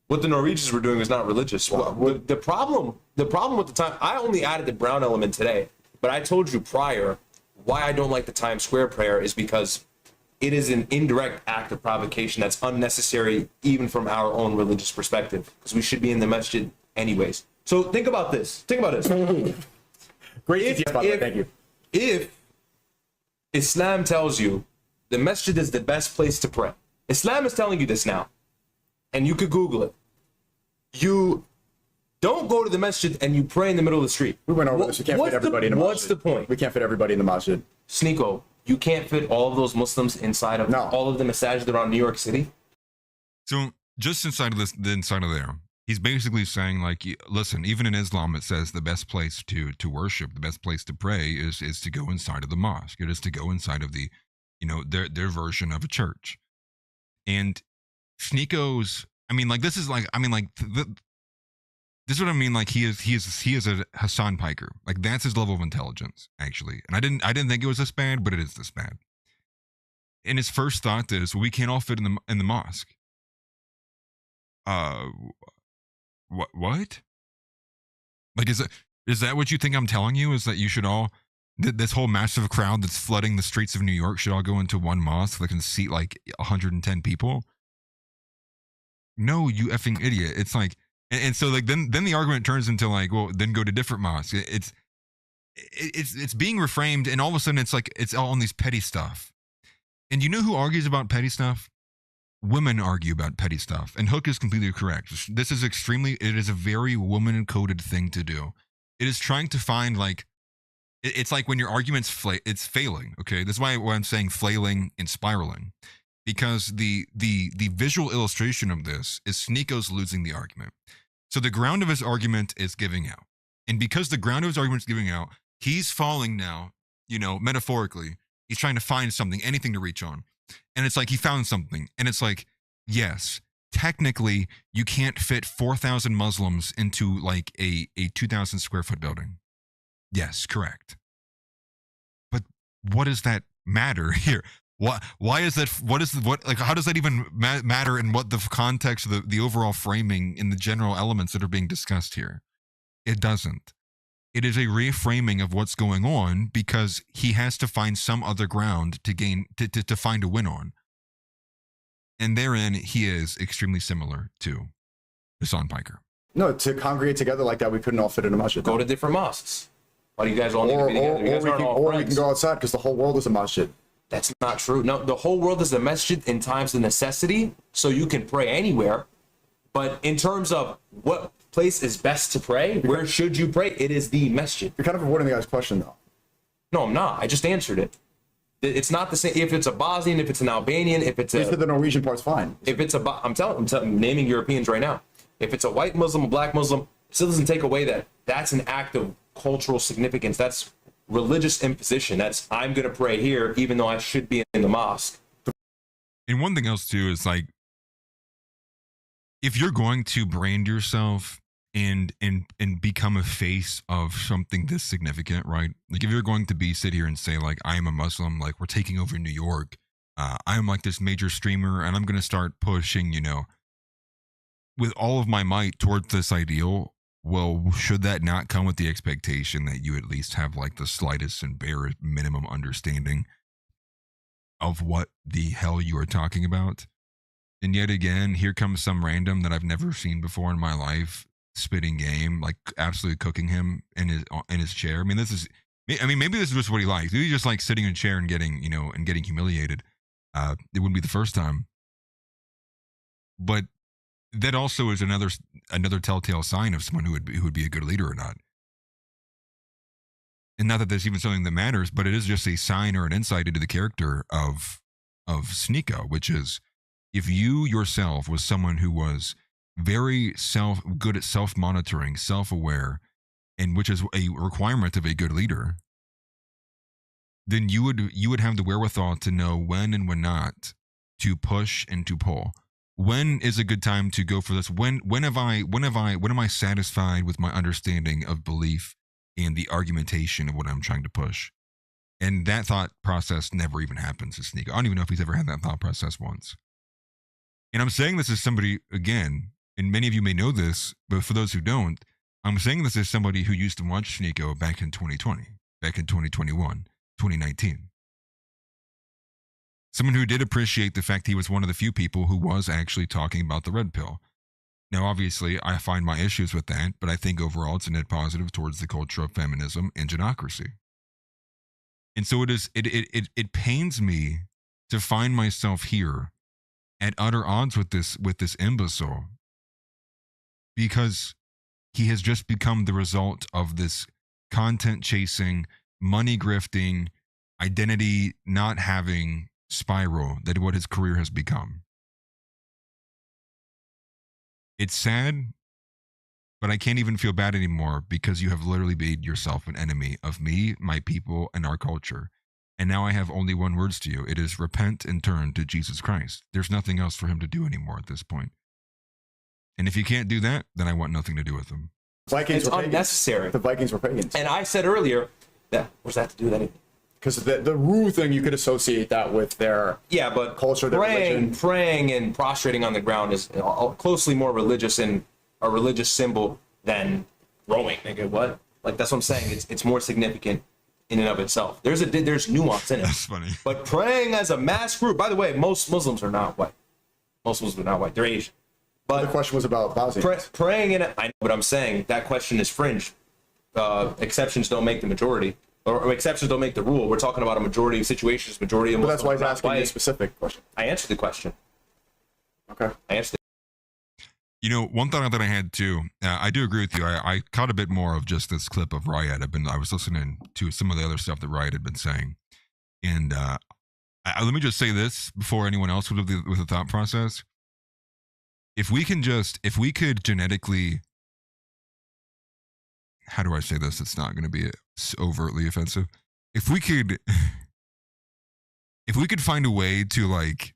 Speaker 8: What the Norwegians were doing is not religious. Well, the problem with the time, I only added the brown element today, but I told you prior, why I don't like the Times Square prayer is because it is an indirect act of provocation that's unnecessary even from our own religious perspective, because we should be in the masjid anyways. So think about this. Think about this.
Speaker 9: Great. Thank you.
Speaker 8: If Islam tells you the masjid is the best place to pray, Islam is telling you this now, and you could Google it. You don't go to the masjid and you pray in the middle of the street.
Speaker 9: We went over this. We can't fit everybody in the masjid.
Speaker 8: What's the point?
Speaker 9: We can't fit everybody in the masjid.
Speaker 8: Sneako, you can't fit all of those Muslims inside of all of the masajid around New York City?
Speaker 3: So just inside of there, he's basically saying, like, listen, even in Islam, it says the best place to worship, the best place to pray is to go inside of the mosque. It is to go inside of the, their version of a church. And Sneako's, this is what I mean. Like, he is a Hasan piker. Like, that's his level of intelligence, actually. And I didn't think it was this bad, but it is this bad. And his first thought is, well, we can't all fit in the mosque. What? Like, is that what you think I'm telling you? Is that you should all, this whole massive crowd that's flooding the streets of New York should all go into one mosque that can seat like 110 people? No, you effing idiot. It's like, and so like then the argument turns into like, well, then go to different mosques. It's being reframed, and all of a sudden it's like it's all on these petty stuff. And you know who argues about petty stuff? Women argue about petty stuff, and Hook is completely correct. It is a very woman-coded thing to do. It is trying to find, like, it's like when your argument's it's failing, okay? That's why I'm saying flailing and spiraling, because the visual illustration of this is Sneako's losing the argument. So the ground of his argument is giving out, and because the ground of his argument is giving out, he's falling now, metaphorically. He's trying to find something, anything to reach on. And it's like he found something. And it's like, yes, technically, you can't fit 4,000 Muslims into like a 2,000 square foot building. Yes, correct. But what does that matter here? Why is that? How does that even matter in what the context of the overall framing in the general elements that are being discussed here? It doesn't. It is a reframing of what's going on because he has to find some other ground to find a win on. And therein, he is extremely similar to Hasan Piker.
Speaker 9: No, to congregate together like that, we couldn't all fit in a masjid.
Speaker 8: Go to different mosques. Why do you guys all need to be together? You guys aren't all friends.
Speaker 9: We can go outside because the whole world is a masjid.
Speaker 8: That's not true. No, the whole world is a masjid in times of necessity, so you can pray anywhere. But in terms of what place is best to pray, where should you pray? It is the masjid.
Speaker 9: You're kind of avoiding the guy's question, though.
Speaker 8: No, I'm not. I just answered it. It's not the same. If it's a Bosnian, if it's an Albanian, if it's
Speaker 9: the Norwegian part's fine.
Speaker 8: If it's I'm naming Europeans right now. If it's a white Muslim, a black Muslim, it still doesn't take away that. That's an act of cultural significance. That's religious imposition. That's, I'm going to pray here, even though I should be in the mosque.
Speaker 3: And one thing else, too, is like, if you're going to brand yourself and become a face of something this significant, right? Like, if you're going to sit here and say, like, I am a Muslim, like, we're taking over New York, I am like this major streamer, and I'm going to start pushing, with all of my might towards this ideal. Well, should that not come with the expectation that you at least have like the slightest and bare minimum understanding of what the hell you are talking about? And yet again, here comes some random that I've never seen before in my life, spitting game, like absolutely cooking him in his chair. Maybe this is just what he likes. Maybe he just likes sitting in a chair and getting humiliated. It wouldn't be the first time. But that also is another telltale sign of someone who would be a good leader or not. And not that there's even something that matters, but it is just a sign or an insight into the character of Sneako, which is, if you yourself was someone who was very good at self-monitoring, self-aware, and which is a requirement of a good leader, then you would have the wherewithal to know when and when not to push and to pull. When is a good time to go for this? When am I satisfied with my understanding of belief and the argumentation of what I'm trying to push? And that thought process never even happens to Sneako. I don't even know if he's ever had that thought process once. And I'm saying this as somebody, again, and many of you may know this, but for those who don't, I'm saying this as somebody who used to watch Sneako back in 2020, back in 2021. 2019. Someone who did appreciate the fact he was one of the few people who was actually talking about the red pill. Now, obviously, I find my issues with that, but I think overall it's a net positive towards the culture of feminism and genocracy. And so it pains me to find myself here at utter odds with this imbecile, because he has just become the result of this content chasing, money grifting, identity not having spiral that what his career has become. It's sad, but I can't even feel bad anymore because you have literally made yourself an enemy of me, my people, and our culture. And now I have only one words to you. It is repent and turn to Jesus Christ. There's nothing else for him to do anymore at this point. And if you can't do that, then I want nothing to do with him.
Speaker 9: Vikings
Speaker 8: It's
Speaker 9: were pagans.
Speaker 8: unnecessary.
Speaker 9: The Vikings were pagans.
Speaker 8: And I said earlier that what's that to do with anything?
Speaker 9: Because the rule thing, you could associate that with their
Speaker 8: But
Speaker 9: culture, their religion.
Speaker 8: praying and prostrating on the ground is closely more religious and a religious symbol than rowing. Nigga, what? Like that's what I'm saying. It's more significant in and of itself. There's nuance in it.
Speaker 3: That's funny.
Speaker 8: But praying as a mass group. By the way, most Muslims are not white. Most Muslims are not white. They're Asian. But
Speaker 9: The question was about Bosnians.
Speaker 8: praying in it. I know what I'm saying. That question is fringe. Exceptions don't make the majority. Or exceptions don't make the rule. We're talking about a majority of situations, majority of
Speaker 9: But
Speaker 8: Muslims.
Speaker 9: that's why he's
Speaker 8: are not
Speaker 9: asking you a
Speaker 8: white.
Speaker 9: specific question.
Speaker 8: I answered the question.
Speaker 9: Okay.
Speaker 8: I answered
Speaker 3: You know, one thought that I had too, I do agree with you. I caught a bit more of just this clip of Riot. I was listening to some of the other stuff that Riot had been saying. And let me just say this before anyone else with the thought process. If we could genetically, how do I say this? It's not going to be overtly offensive. If we could find a way to, like,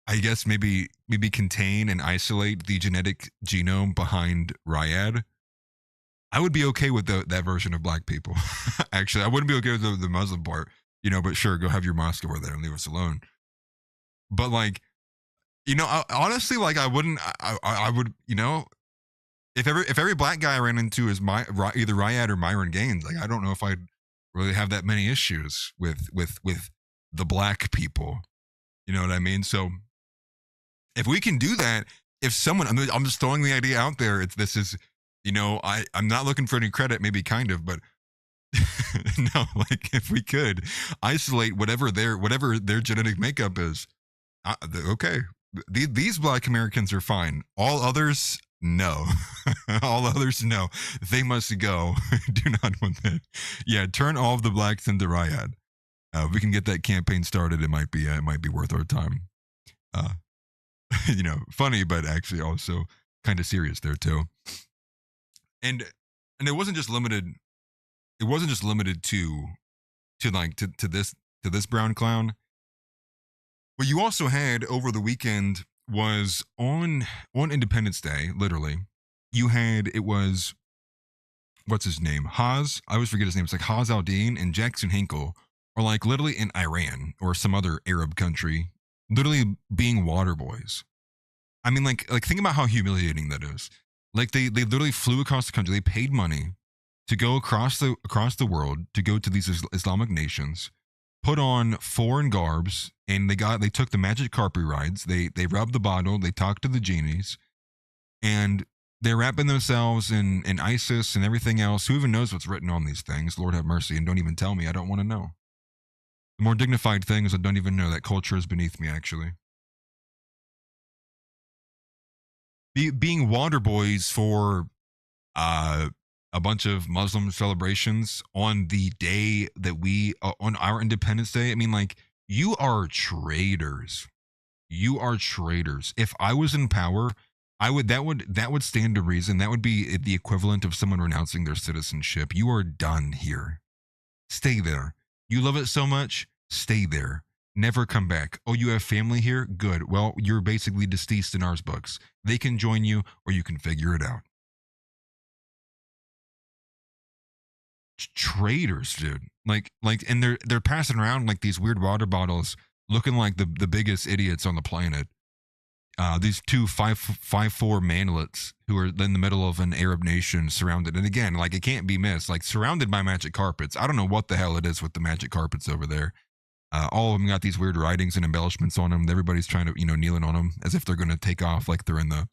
Speaker 3: I guess maybe contain and isolate the genetic genome behind Ryad, I would be okay with that version of black people. Actually, I wouldn't be okay with the Muslim part, but sure, go have your mosque over there and leave us alone. But like, honestly, like I would, if every black guy I ran into is either Ryad or Myron Gaines, like I don't know if I'd really have that many issues with the black people. You know what I mean? So if we can do that, if someone, I'm just throwing the idea out there. I'm not looking for any credit, maybe kind of, but no, like if we could isolate whatever their genetic makeup is, okay, these black Americans are fine. All others, no. All others, no. They must go. Do not want that. Yeah, turn all of the blacks into Ryad. If we can get that campaign started, it might be worth our time. Funny, but actually also kind of serious there too. And it wasn't just limited. It wasn't just limited to this brown clown. What you also had over the weekend was on Independence Day, literally. It was what's his name? I always forget his name. It's like Haz al-Din and Jackson Hinkle are like literally in Iran or some other Arab country, literally being water boys. I mean, like think about how humiliating that is. Like they literally flew across the country. They paid money to go across the world to go to these Islamic nations, put on foreign garbs, and they took the magic carpet rides. They rubbed the bottle. They talked to the genies, and they're wrapping themselves in ISIS and everything else. Who even knows what's written on these things? Lord have mercy, and don't even tell me. I don't want to know. The more dignified thing is I don't even know. That culture is beneath me, actually. Being water boys for a bunch of Muslim celebrations on the day that on our Independence Day. I mean, like, you are traitors. You are traitors. If I was in power, that would stand to reason. That would be the equivalent of someone renouncing their citizenship. You are done here. Stay there. You love it so much, stay there. Never come back. Oh, you have family here? Good. Well, you're basically deceased in our books. They can join you, or you can figure it out. Traitors, dude. Like, and they're passing around like these weird water bottles, looking like the biggest idiots on the planet. these two 5'4" manlets who are in the middle of an Arab nation surrounded. And again, like it can't be missed, like surrounded by magic carpets. I don't know what the hell it is with the magic carpets over there. All of them got these weird writings and embellishments on them. Everybody's trying to, kneeling on them as if they're going to take off like they're in the,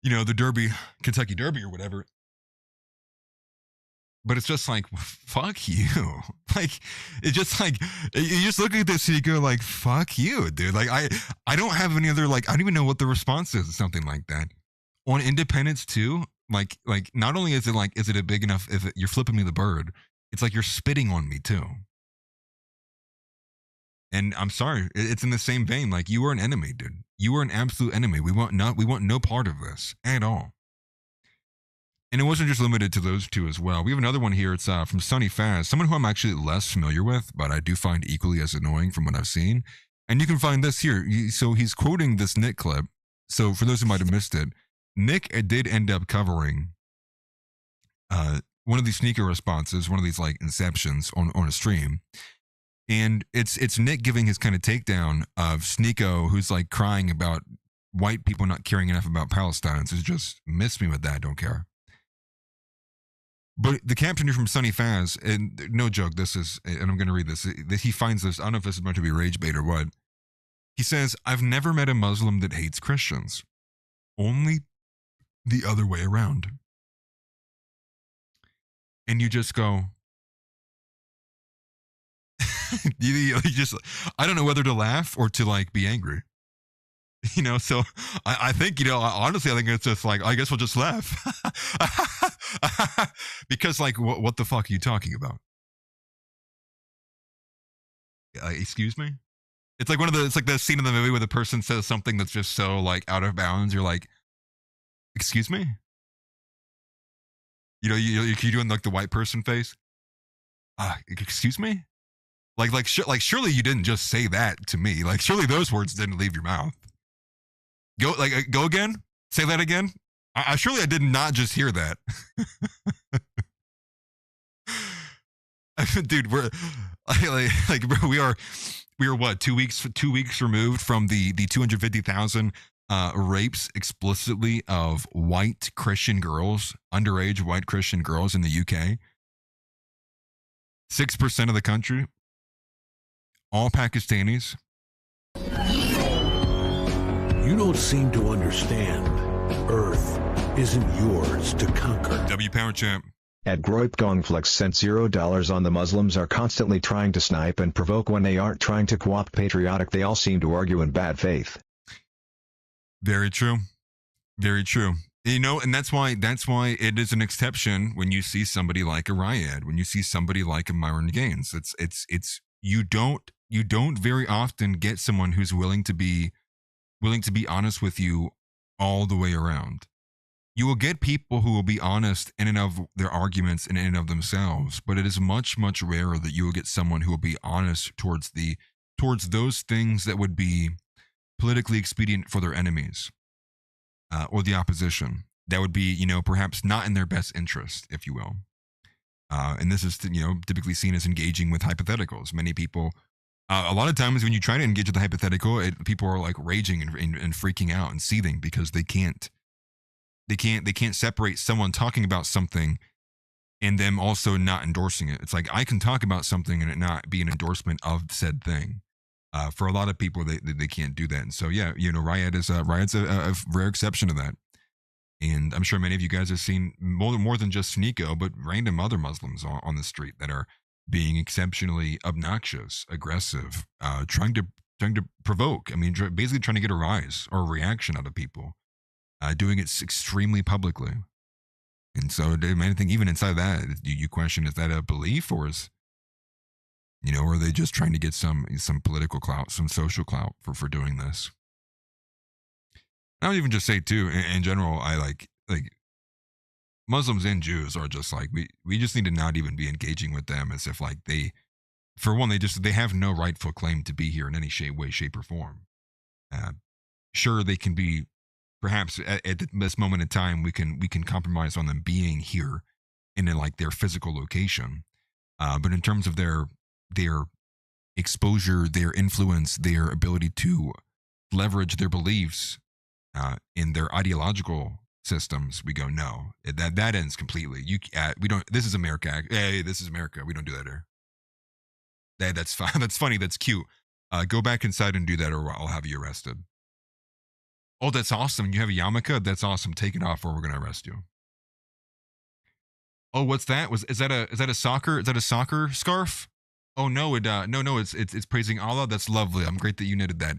Speaker 3: the Derby, Kentucky Derby or whatever. But it's just like, fuck you. Like, it's just like, you just look at this and you go like, fuck you, dude. Like, I don't have any other, like, I don't even know what the response is to something like that. On Independence too, like not only is it a big enough, you're flipping me the bird, it's like you're spitting on me too. And I'm sorry, it's in the same vein. Like, you are an enemy, dude. You are an absolute enemy. We want no part of this at all. And it wasn't just limited to those two as well. We have another one here. It's from Sonny Faz, someone who I'm actually less familiar with, but I do find equally as annoying from what I've seen. And you can find this here. So he's quoting this Nick clip. So for those who might have missed it, Nick did end up covering one of these Sneako responses, one of these like inceptions on a stream. And it's Nick giving his kind of takedown of Sneako, who's like crying about white people not caring enough about Palestine. So just miss me with that. Don't care. But the caption here from Sonny Faz, and no joke, this is, and I'm going to read this. He finds this, I don't know if this is meant to be rage bait or what. He says, I've never met a Muslim that hates Christians. Only the other way around. And you just go, you just, I don't know whether to laugh or to like be angry. So I think, honestly, I think it's just like, I guess we'll just laugh. Because like, what the fuck are you talking about? Excuse me? It's like it's like the scene in the movie where the person says something that's just so like out of bounds. You're like, excuse me? You're doing like the white person face. Excuse me? Like surely you didn't just say that to me. Like surely those words didn't leave your mouth. Go again? Say that again? Surely I did not just hear that. Dude, we're we are what, 2 weeks removed from the 250,000 rapes explicitly of white Christian girls, underage white Christian girls in the UK. 6% of the country, all Pakistanis.
Speaker 4: You don't seem to understand. Earth isn't yours to conquer.
Speaker 3: W Power Champ.
Speaker 5: At Groipgongflex sent $0 on the Muslims are constantly trying to snipe and provoke when they aren't trying to co-opt patriotic. They all seem to argue in bad faith.
Speaker 3: Very true. Very true. And that's why it is an exception when you see somebody like a Ryad, when you see somebody like a Myron Gaines. It's you don't very often get someone who's willing to be honest with you all the way around. You will get people who will be honest in and of their arguments and in and of themselves, but it is much, much rarer that you will get someone who will be honest towards those things that would be politically expedient for their enemies or the opposition. That would be, perhaps not in their best interest, if you will. And this is, typically seen as engaging with hypotheticals. Many people, a lot of times when you try to engage with the hypothetical, people are like raging and freaking out and seething because they can't separate someone talking about something and them also not endorsing it. It's like, I can talk about something and it not be an endorsement of said thing. For a lot of people, they can't do that. And so, yeah, Ryad's a rare exception to that. And I'm sure many of you guys have seen more than just Sneako, but random other Muslims on the street that are being exceptionally obnoxious, aggressive, trying to provoke. I mean, basically trying to get a rise or a reaction out of people, doing it extremely publicly. And so, I think even inside that, you question, is that a belief, or is, or are they just trying to get some political clout, some social clout for doing this? I would even just say too, in general, I like Muslims and Jews are just like, we just need to not even be engaging with them as if like they have no rightful claim to be here in any way, shape, or form. Sure, they can be, perhaps at this moment in time, we can compromise on them being here in like their physical location. But in terms of their exposure, their influence, their ability to leverage their beliefs in their ideological systems, we go, no, that ends completely. We don't. This is America. Hey, this is America. We don't do that here. That's fine. That's funny. That's cute. Go back inside and do that, or I'll have you arrested. Oh, that's awesome. You have a yarmulke? That's awesome. Take it off, or we're gonna arrest you. Oh, what's that? Is that a soccer scarf? Oh no, no, it's praising Allah. That's lovely. I'm great that you knitted that.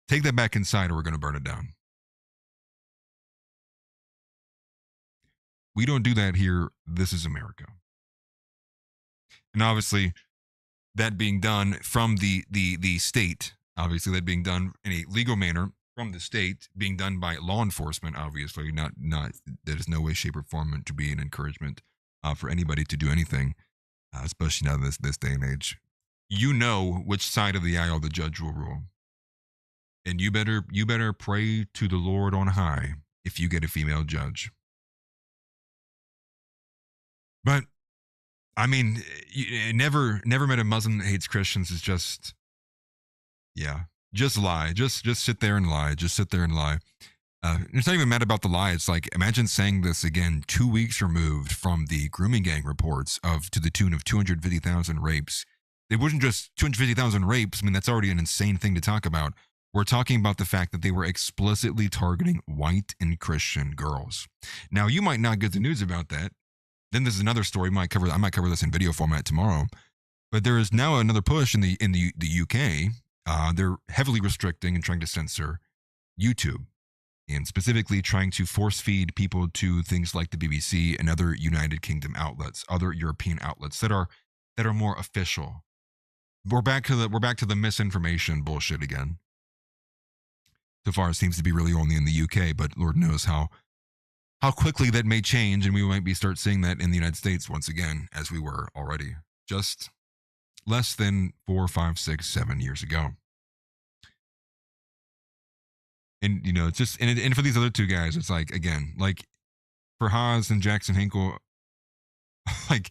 Speaker 3: Take that back inside, or we're gonna burn it down. We don't do that here. This is America. And obviously, that being done from the state, obviously that being done in a legal manner from the state, being done by law enforcement, obviously, not that is no way, shape, or form meant to be an encouragement for anybody to do anything, especially now this day and age. You know which side of the aisle the judge will rule. And you better pray to the Lord on high if you get a female judge. But I mean, never met a Muslim that hates Christians. Is just, yeah, just lie. Just sit there and lie. Just sit there and lie. It's not even mad about the lie. It's like, imagine saying this again 2 weeks removed from the grooming gang reports to the tune of 250,000 rapes. It wasn't just 250,000 rapes. I mean, that's already an insane thing to talk about. We're talking about the fact that they were explicitly targeting white and Christian girls. Now, you might not get the news about that. Then there's another story. I might cover this in video format tomorrow. But there is now another push in the UK. They're heavily restricting and trying to censor YouTube, and specifically trying to force feed people to things like the BBC and other United Kingdom outlets, other European outlets that are more official. We're back to the misinformation bullshit again. So far, it seems to be really only in the UK, but Lord knows how quickly that may change, and we might start seeing that in the United States once again, as we were already just less than 4, 5, 6, 7 years ago. And it's just and for these other two guys, it's like, again, like for Haas and Jackson Hinkle, like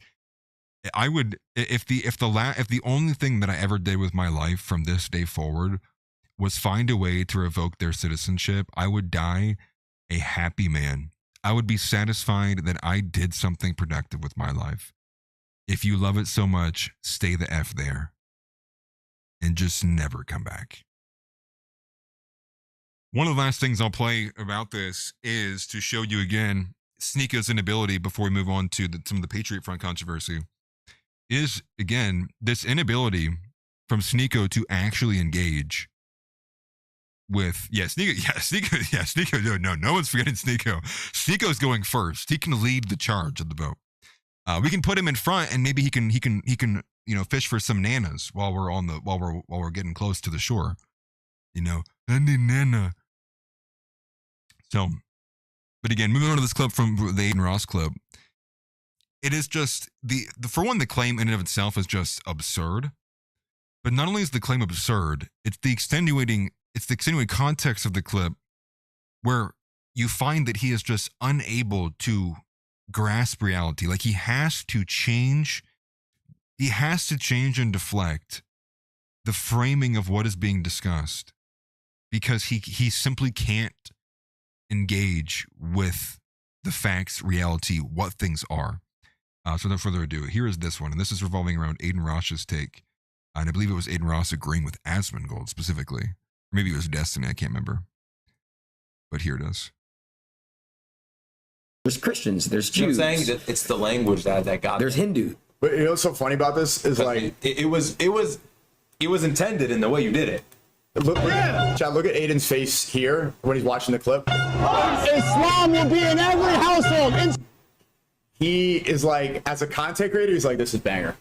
Speaker 3: I would, if the only thing that I ever did with my life from this day forward was find a way to revoke their citizenship, I would die a happy man. I would be satisfied that I did something productive with my life. If you love it so much, stay the F there and just never come back. One of the last things I'll play about this is to show you again Sneako's inability, before we move on to some of the Patriot Front controversy, is again this inability from Sneako to actually engage with Sneako. No one's forgetting Sneako. Sneako's going first. He can lead the charge of the vote. We can put him in front, and maybe he can fish for some nanas while we're getting close to the shore. Nana. So, but again, moving on to this clip from the Aiden Ross clip, it is just for one, the claim in and of itself is just absurd. But not only is the claim absurd, it's the extenuating context of the clip where you find that he is just unable to grasp reality. Like he has to change and deflect the framing of what is being discussed, because he simply can't engage with the facts, reality, what things are. So without further ado, here is this one, and this is revolving around Aiden Ross's take, and I believe it was Aiden Ross agreeing with Asmongold specifically, or maybe it was Destiny, I can't remember, but here it is.
Speaker 10: There's Christians, there's Jews.
Speaker 8: I'm saying that it's the language that got.
Speaker 10: There's Hindu.
Speaker 9: But you know what's so funny about this is like
Speaker 8: it was intended in the way you did it.
Speaker 9: Look at Aiden's face here when he's watching the clip.
Speaker 6: Islam will be in every household.
Speaker 9: He is like, as a content creator, he's like, this is banger.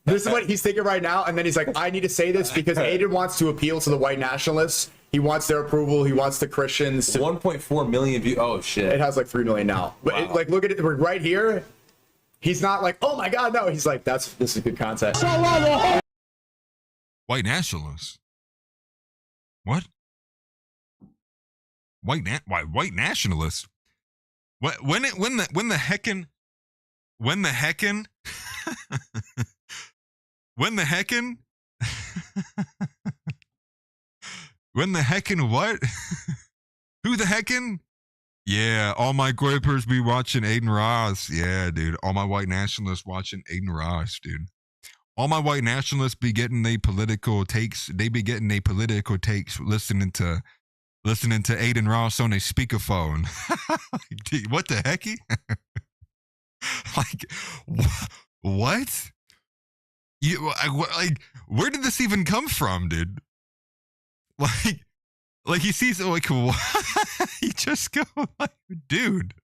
Speaker 9: This is what he's thinking right now. And then he's like, I need to say this because Aiden wants to appeal to the white nationalists. He wants their approval. He wants the Christians to
Speaker 8: 1.4 million views. Oh shit.
Speaker 9: It has like 3 million now. But
Speaker 8: wow.
Speaker 9: Look at it right here. He's not like, oh my God, no. He's like, this is good content.
Speaker 3: White nationalists. What? White nationalists? What? When the heckin' When the heckin' what? Who the heckin'? Yeah, all my groypers be watching Aiden Ross. Yeah, dude. All my white nationalists watching Aiden Ross, dude. All my white nationalists be getting they political takes. They be getting they political takes listening to Aiden Ross on a speakerphone. Dude, what the hecky? Like, what? Like, where did this even come from, dude? Like he sees like what? He just go like, dude,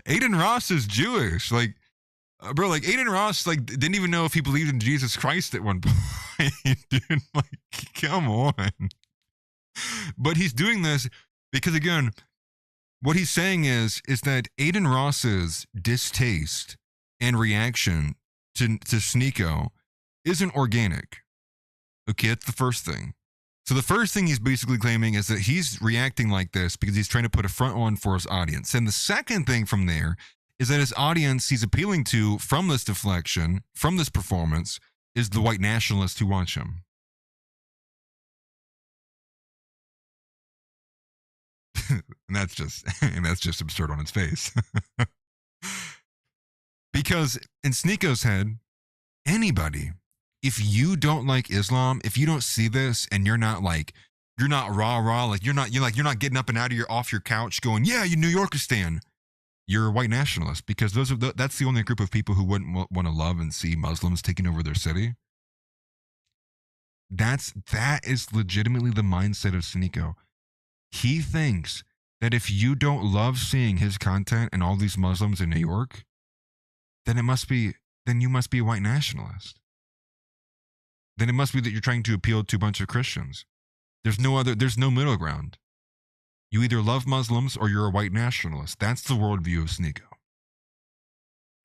Speaker 3: Aiden Ross is Jewish. Like, bro, like Aiden Ross like didn't even know if he believed in Jesus Christ at one point, dude. Like, come on. But he's doing this because, again, what he's saying is that Aiden Ross's distaste and reaction to Sneako isn't organic. Okay, that's the first thing. So the first thing he's basically claiming is that he's reacting like this because he's trying to put a front on for his audience. And the second thing from there is that his audience he's appealing to from this deflection, from this performance, is the white nationalists who watch him. and that's just absurd on its face. Because in Sneako's head, anybody, if you don't like Islam, if you don't see this and you're not rah, like you're not getting up and out of off your couch going, yeah, you New Yorkistan, you're a white nationalist, because that's the only group of people who wouldn't want to love and see Muslims taking over their city. That is legitimately the mindset of Sneako. He thinks that if you don't love seeing his content and all these Muslims in New York, then you must be a white nationalist. Then it must be that you're trying to appeal to a bunch of Christians. There's no middle ground. You either love Muslims or you're a white nationalist. That's the worldview of Sneako.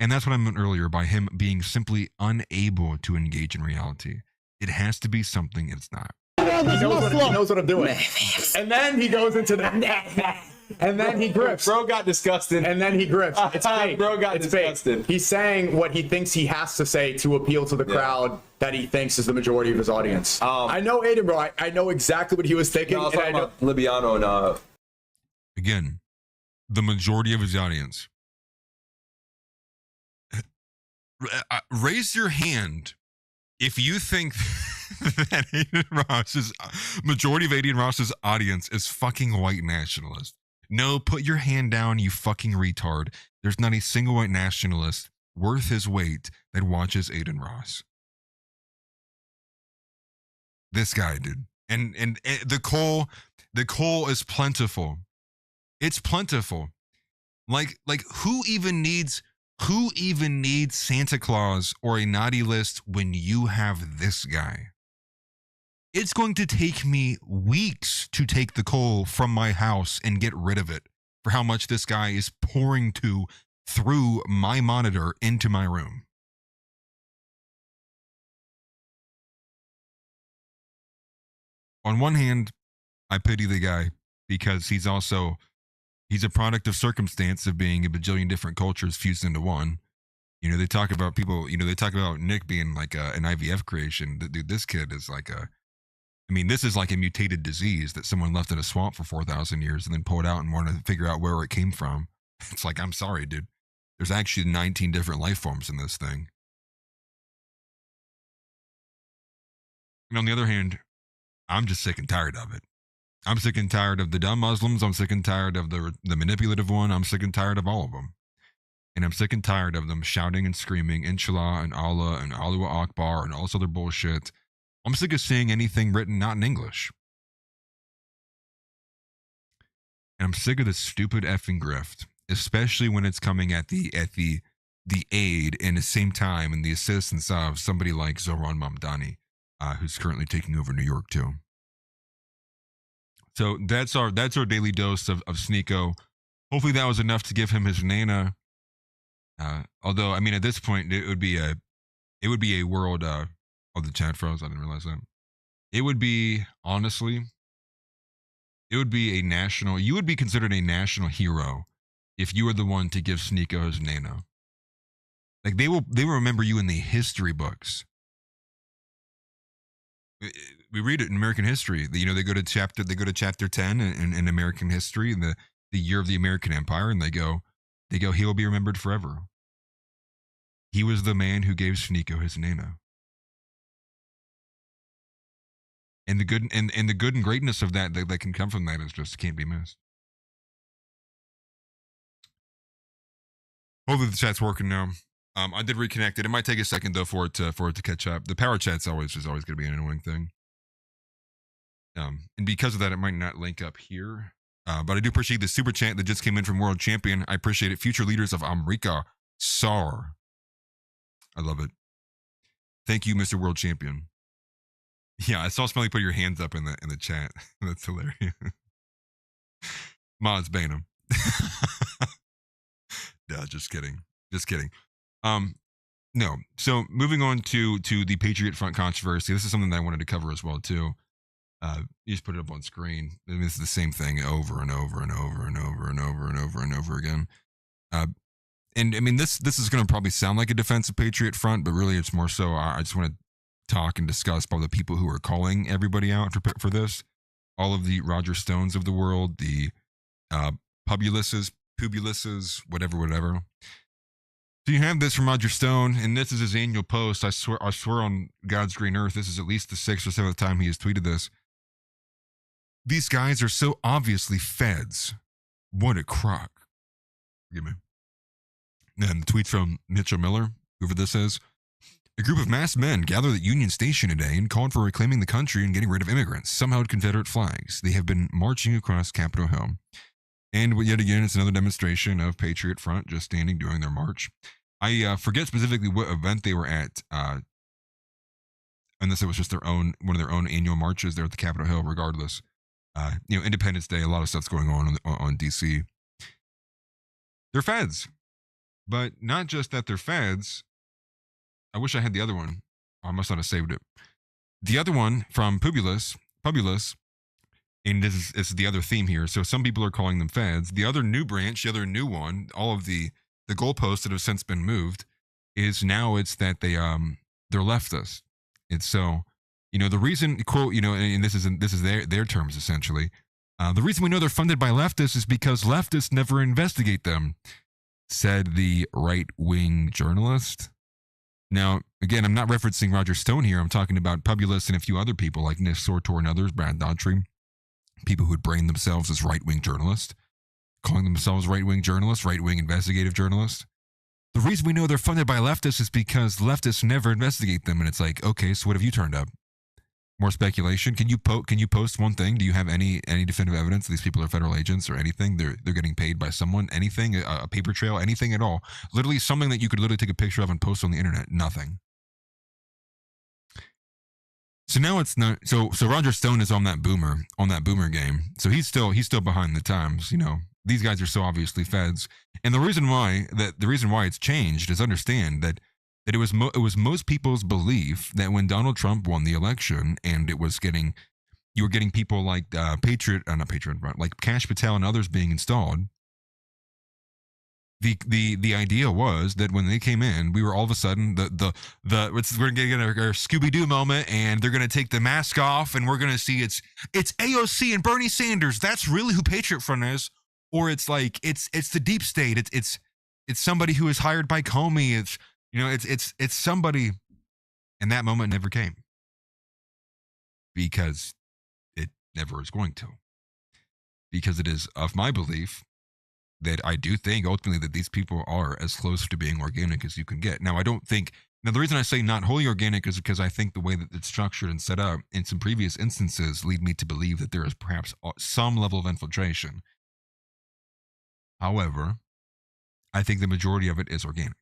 Speaker 3: And that's what I meant earlier by him being simply unable to engage in reality. It has to be something it's not.
Speaker 9: He knows what I'm doing. And then he goes into the... And then he grips.
Speaker 8: Bro got disgusted.
Speaker 9: And then he grips. It's fake.
Speaker 8: Bro got disgusted.
Speaker 9: Fake. He's saying what he thinks he has to say to appeal to the crowd that he thinks is the majority of his audience. I know Aiden, bro. I know exactly what he was thinking.
Speaker 8: No, I was talking about Libiano and...
Speaker 3: Again, the majority of his audience. Raise your hand if you think that majority of Aiden Ross's audience is fucking white nationalist. No, put your hand down, you fucking retard. There's not a single white nationalist worth his weight that watches Aiden Ross. This guy, dude. And the coal is plentiful. It's plentiful. Like who even needs Santa Claus or a naughty list when you have this guy? It's going to take me weeks to take the coal from my house and get rid of it for how much this guy is pouring through my monitor into my room. On one hand, I pity the guy because he's a product of circumstance of being a bajillion different cultures fused into one. You know, they talk about Nick being like an IVF creation. Dude, this kid is this is like a mutated disease that someone left in a swamp for 4,000 years and then pulled out and wanted to figure out where it came from. It's like, I'm sorry, dude. There's actually 19 different life forms in this thing. And on the other hand, I'm just sick and tired of it. I'm sick and tired of the dumb Muslims. I'm sick and tired of the manipulative one. I'm sick and tired of all of them. And I'm sick and tired of them shouting and screaming, Inshallah and Allah and Allahu Akbar and all this other bullshit. I'm sick of seeing anything written not in English. And I'm sick of this stupid effing grift, especially when it's coming at the aid and the same time and the assistance of somebody like Zoran Mamdani, who's currently taking over New York too. So that's our daily dose of Sneako. Hopefully that was enough to give him his nana. Although at this point it would be a world. Oh, the chat froze. I didn't realize that. It would be a national. You would be considered a national hero if you were the one to give Sneako his nana. Like they will remember you in the history books. We read it in American history. You know, they go to chapter 10 in American history, in the year of the American Empire, and they go, he will be remembered forever. He was the man who gave Sneako his name. And the good and greatness of that can come from that is just can't be missed. Hopefully the chat's working now. I did reconnect it. It might take a second though for it to catch up. The power chat's always going to be an annoying thing. And because of that, it might not link up here. But I do appreciate the super chat that just came in from World Champion. I appreciate it. Future leaders of America, SAR. I love it. Thank you, Mr. World Champion. Yeah, I saw Smelly put your hands up in the chat. That's hilarious. Mods, ban him. Yeah, just kidding. No. So moving on to the Patriot Front controversy. This is something that I wanted to cover as well too. You just put it up on screen. I mean, this is the same thing over and over and over and over and over and over and over again. And I mean, this is going to probably sound like a defense of Patriot Front, but really it's more so I just want to talk and discuss about the people who are calling everybody out for this. All of the Roger Stones of the world, the Publiuses, whatever. So you have this from Roger Stone, and this is his annual post. I swear on God's green earth, this is at least the 6th or 7th time he has tweeted this. These guys are so obviously feds. What a crock. Forgive me. And the tweet from Mitchell Miller, whoever this is. A group of masked men gathered at Union Station today and called for reclaiming the country and getting rid of immigrants. Some held Confederate flags. They have been marching across Capitol Hill. And yet again, it's another demonstration of Patriot Front just standing during their march. I forget specifically what event they were at, unless it was just one of their own annual marches there at the Capitol Hill, regardless. Independence Day, a lot of stuff's going on DC. They're feds. But not just that they're feds. I wish I had the other one. I must not have saved it. The other one from Publius, and this is the other theme here. So some people are calling them feds. The other new branch, the other new one, all of the goalposts that have since been moved, is now it's that they're leftists. And so, the reason, quote, and this is their terms essentially. The reason we know they're funded by leftists is because leftists never investigate them, said the right-wing journalist. Now, again, I'm not referencing Roger Stone here. I'm talking about Publius and a few other people like Nick Sortor and others, Brad Daughtry, people who would brand themselves as right-wing journalists, calling themselves right-wing journalists, right-wing investigative journalists. The reason we know they're funded by leftists is because leftists never investigate them. And it's like, okay, so what have you turned up? More speculation? Can you post one thing? Do you have any definitive evidence that these people are federal agents or anything? They're getting paid by someone? Anything? A paper trail? Anything at all? Literally something that you could literally take a picture of and post on the internet. Nothing. So now it's not. So Roger Stone is on that boomer game. So he's still behind the times. These guys are so obviously feds. And the reason why it's changed is understand that it was most people's belief that when Donald Trump won the election and you were getting people like like Kash Patel and others being installed. The idea was that when they came in, we were all of a sudden we're gonna get our Scooby-Doo moment, and they're gonna take the mask off, and we're gonna see it's AOC and Bernie Sanders. That's really who Patriot Front is, or it's like it's the deep state. It's somebody who is hired by Comey. It's somebody, and that moment never came because it never is going to. Because it is of my belief that I do think ultimately that these people are as close to being organic as you can get. Now, the reason I say not wholly organic is because I think the way that it's structured and set up in some previous instances lead me to believe that there is perhaps some level of infiltration. However, I think the majority of it is organic.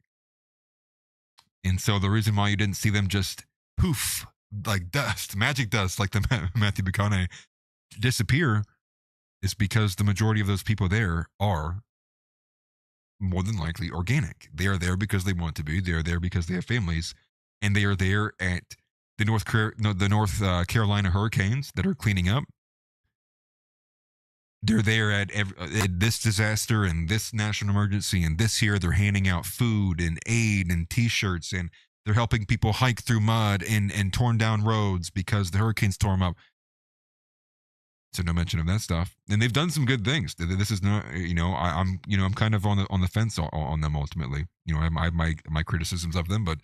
Speaker 3: And so the reason why you didn't see them just poof, like dust, magic dust, like the Matthew McConaughey disappear, is because the majority of those people there are more than likely organic. They are there because they want to be. They are there because they have families, and they are there at the North Carolina hurricanes that are cleaning up. They're there at this disaster and this national emergency, and this year they're handing out food and aid and T-shirts, and They're helping people hike through mud and torn down roads because the hurricanes tore them up. So no mention of that stuff. And they've done some good things. This is not, I'm kind of on the fence on them ultimately. I have my criticisms of them, but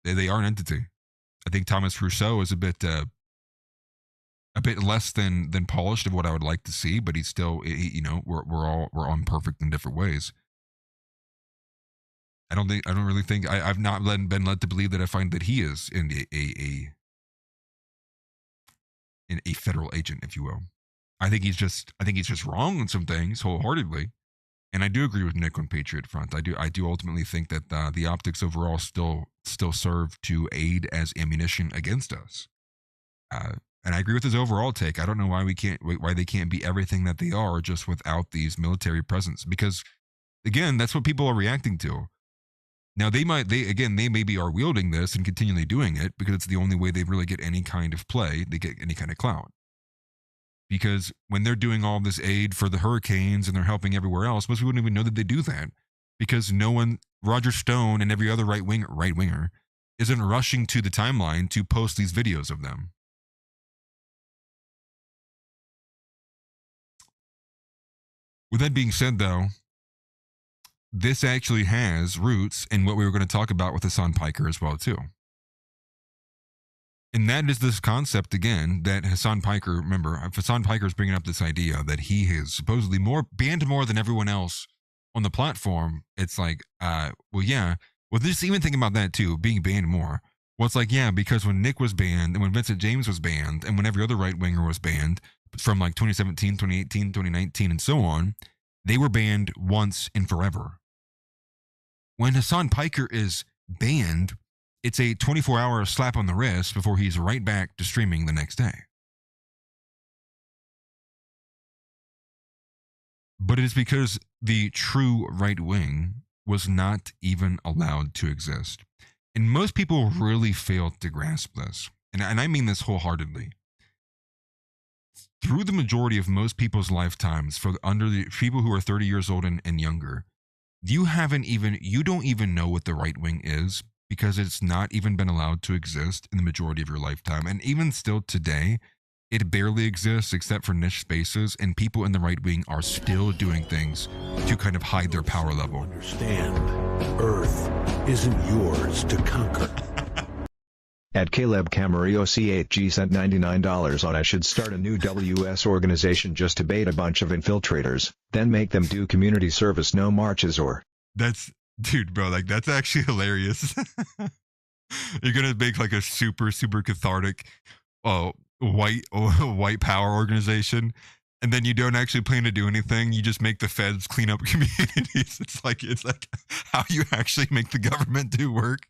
Speaker 3: they are an entity. I think Thomas Rousseau is a bit less than polished of what I would like to see, but he's still, we're all imperfect in different ways. I've not been led to believe that I find that he is in a federal agent, if you will. I think he's just wrong on some things wholeheartedly. And I do agree with Nick on Patriot Front. I do ultimately think that the optics overall still serve to aid as ammunition against us. And I agree with his overall take. I don't know why they can't be everything that they are just without these military presence. Because again, that's what people are reacting to. Now they maybe are wielding this and continually doing it because it's the only way they really get any kind of play, they get any kind of clout. Because when they're doing all this aid for the hurricanes and they're helping everywhere else, most people wouldn't even know that they do that. Because no one, Roger Stone and every other right winger, isn't rushing to the timeline to post these videos of them. With that being said, though, this actually has roots in what we were going to talk about with Hasan Piker as well, too. And that is this concept, again, that Hasan Piker, remember, if Hasan Piker is bringing up this idea that he is supposedly banned more than everyone else on the platform, it's like, just even thinking about that, too, being banned more. Well, it's like, yeah, because when Nick was banned and when Vincent James was banned and when every other right-winger was banned from like 2017, 2018, 2019, and so on, they were banned once and forever. When Hasan Piker is banned, it's a 24-hour slap on the wrist before he's right back to streaming the next day. But it is because the true right wing was not even allowed to exist. And most people really fail to grasp this. And I mean this wholeheartedly. Through the majority of most people's lifetimes, under the people who are 30 years old and younger, you don't even know what the right wing is because it's not even been allowed to exist in the majority of your lifetime. And even still today, it barely exists except for niche spaces, and people in the right wing are still doing things to kind of hide their power level.
Speaker 4: Understand, Earth isn't yours to conquer.
Speaker 5: At Caleb Camarillo C8G sent $99 on I should start a new WS organization just to bait a bunch of infiltrators, then make them do community service, no marches or...
Speaker 3: Dude, bro, like that's actually hilarious. You're gonna make like a super, super cathartic white power organization, and then you don't actually plan to do anything. You just make the feds clean up communities. It's like how you actually make the government do work.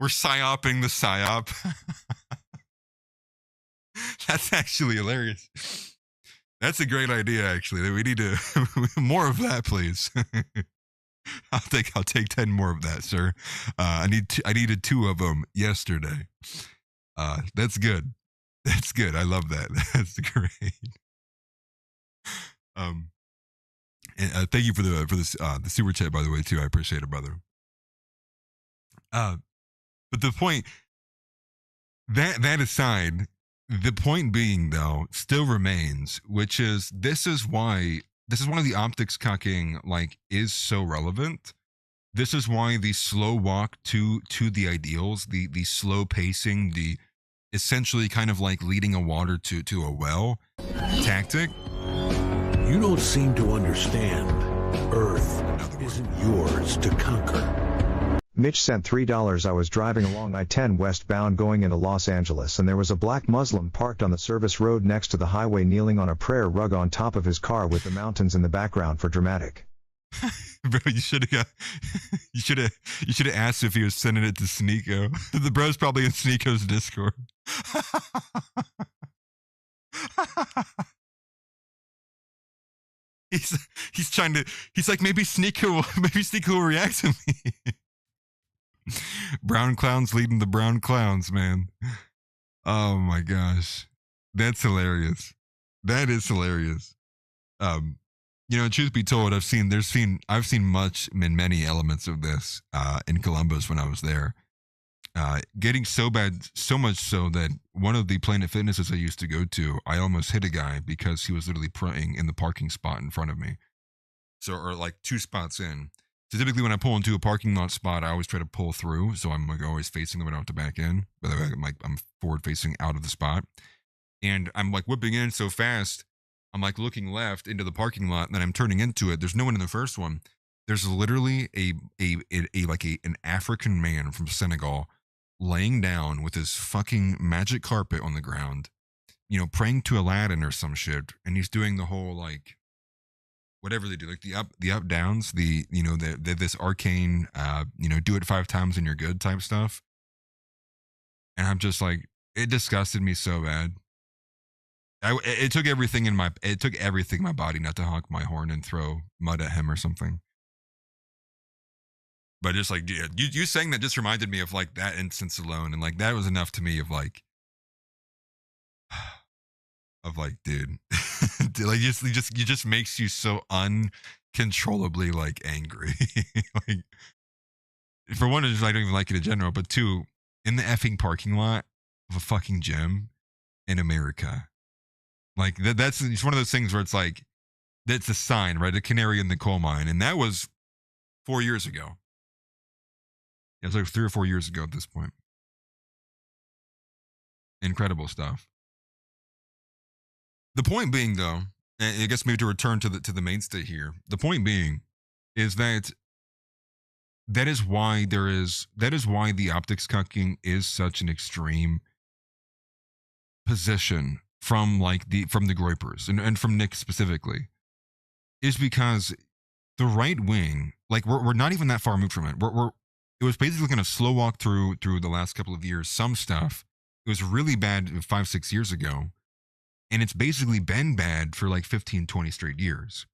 Speaker 3: We're psyoping the psyop. That's actually hilarious. That's a great idea, actually. We need to more of that, please. I'll take 10 more of that, sir. I needed 2 of them yesterday. That's good. That's good. I love that. That's great. And thank you for the super chat, by the way, too. I appreciate it, brother. But the point, that aside, the point being, though, still remains, which is this is why the optics cucking is so relevant. This is why the slow walk to the ideals, the slow pacing, the essentially kind of like leading a water to a well tactic.
Speaker 4: You don't seem to understand. Earth isn't yours to conquer.
Speaker 5: Mitch sent $3. I was driving along I-10 westbound going into Los Angeles, and there was a black Muslim parked on the service road next to the highway kneeling on a prayer rug on top of his car with the mountains in the background for dramatic.
Speaker 3: Bro, you should have asked if he was sending it to Sneako. The bro's probably in Sneako's Discord. He's like, maybe Sneako will react to me. Brown clowns leading the brown clowns, man. Oh my gosh. That's hilarious. That is hilarious. You know, truth be told, I've seen many elements of this in Columbus when I was there. Getting so bad, so much so that one of the Planet Fitnesses I used to go to, I almost hit a guy because he was literally praying in the parking spot in front of me. So, or like 2 spots in. So typically when I pull into a parking lot spot, I always try to pull through. So I'm like always facing them. I don't have to back in. But I'm forward facing out of the spot. And I'm like whipping in so fast. I'm like looking left into the parking lot, and then I'm turning into it. There's no one in the first one. There's literally an African man from Senegal laying down with his fucking magic carpet on the ground, you know, praying to Aladdin or some shit, and he's doing the whole like whatever they do, like the up downs, this arcane do it 5 times and you're good type stuff. And I'm just like, it disgusted me so bad. It took everything in my body not to honk my horn and throw mud at him or something. But just like, yeah, you saying that just reminded me of like that instance alone, and like that was enough to me of like, dude, like it just makes you so uncontrollably like angry. Like, for one, I don't even like it in general, but 2, in the effing parking lot of a fucking gym in America. Like it's one of those things where it's like, that's a sign, right? A canary in the coal mine. And that was 4 years ago. It was like 3 or 4 years ago at this point. Incredible stuff. The point being, though, and I guess maybe to return to the mainstay here, the point being is that is why the optics cucking is such an extreme position from the Groypers and from Nick specifically, is because the right wing, like we're not even that far removed from it. It was basically kind of slow walk through the last couple of years. Some stuff, it was really bad 5-6 years ago. And it's basically been bad for like 15, 20 straight years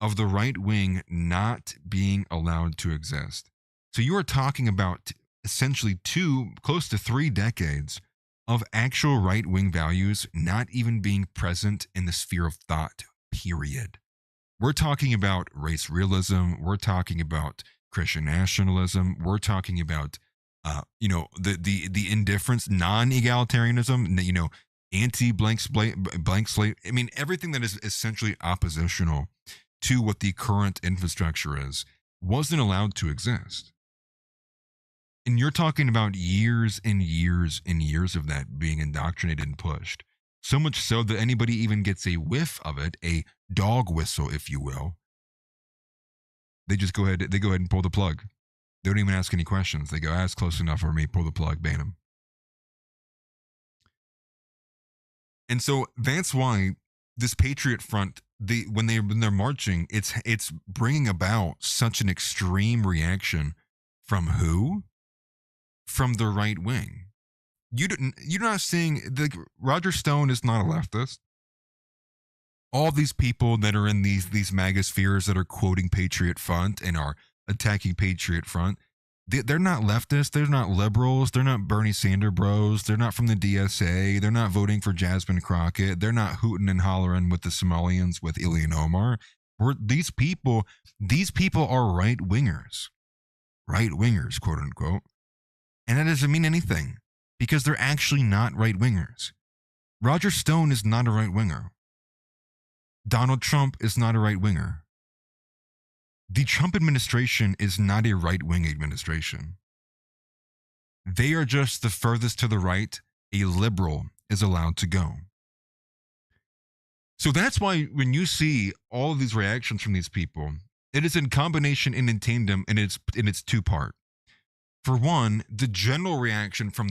Speaker 3: of the right wing not being allowed to exist. So you are talking about essentially close to 3 decades of actual right wing values not even being present in the sphere of thought, period. We're talking about race realism. We're talking about Christian nationalism. We're talking about, the indifference, non-egalitarianism, anti-blank slate. I mean, everything that is essentially oppositional to what the current infrastructure is wasn't allowed to exist. And you're talking about years and years and years of that being indoctrinated and pushed. So much so that anybody even gets a whiff of it, a dog whistle, if you will, they go ahead and pull the plug. They don't even ask any questions. They go, "That's close enough for me, pull the plug, ban them." And so that's why this Patriot Front, when they're marching, it's bringing about such an extreme reaction from who? From the right wing. You're not seeing Roger Stone is not a leftist. All these people that are in these MAGA spheres that are quoting Patriot Front and are attacking Patriot Front, they're not leftists. They're not liberals. They're not Bernie Sanders bros. They're not from the DSA. They're not voting for Jasmine Crockett. They're not hooting and hollering with the Somalians with Ilhan Omar. These people are right wingers, quote unquote. And that doesn't mean anything because they're actually not right wingers. Roger Stone is not a right winger. Donald Trump is not a right winger. The Trump administration is not a right-wing administration. They are just the furthest to the right a liberal is allowed to go. So that's why when you see all of these reactions from these people, it is in combination and in tandem, and it's 2-part. For one, the general reaction from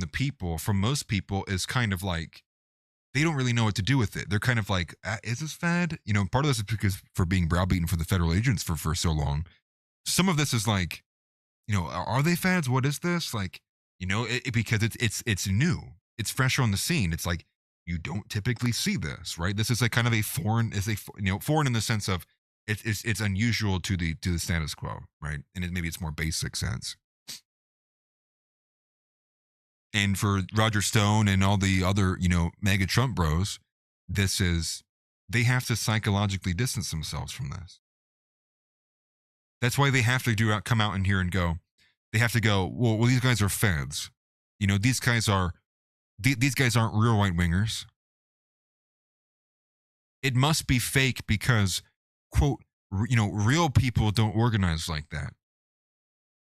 Speaker 3: most people is kind of like, they don't really know what to do with it. They're kind of like, is this fad? Part of this is because for being browbeaten for the federal agents for so long. Some of this is like, are they fads? What is this? Like, because it's new. It's fresh on the scene. It's like, you don't typically see this, right? This is like kind of foreign in the sense of it's unusual to the status quo, right? And maybe it's more basic sense. And for Roger Stone and all the other, MAGA Trump bros, this is they have to psychologically distance themselves from this. That's why they have to come out in here and go. They have to go. Well, these guys are feds. You know, these guys aren't real right wingers. It must be fake because, quote, real people don't organize like that.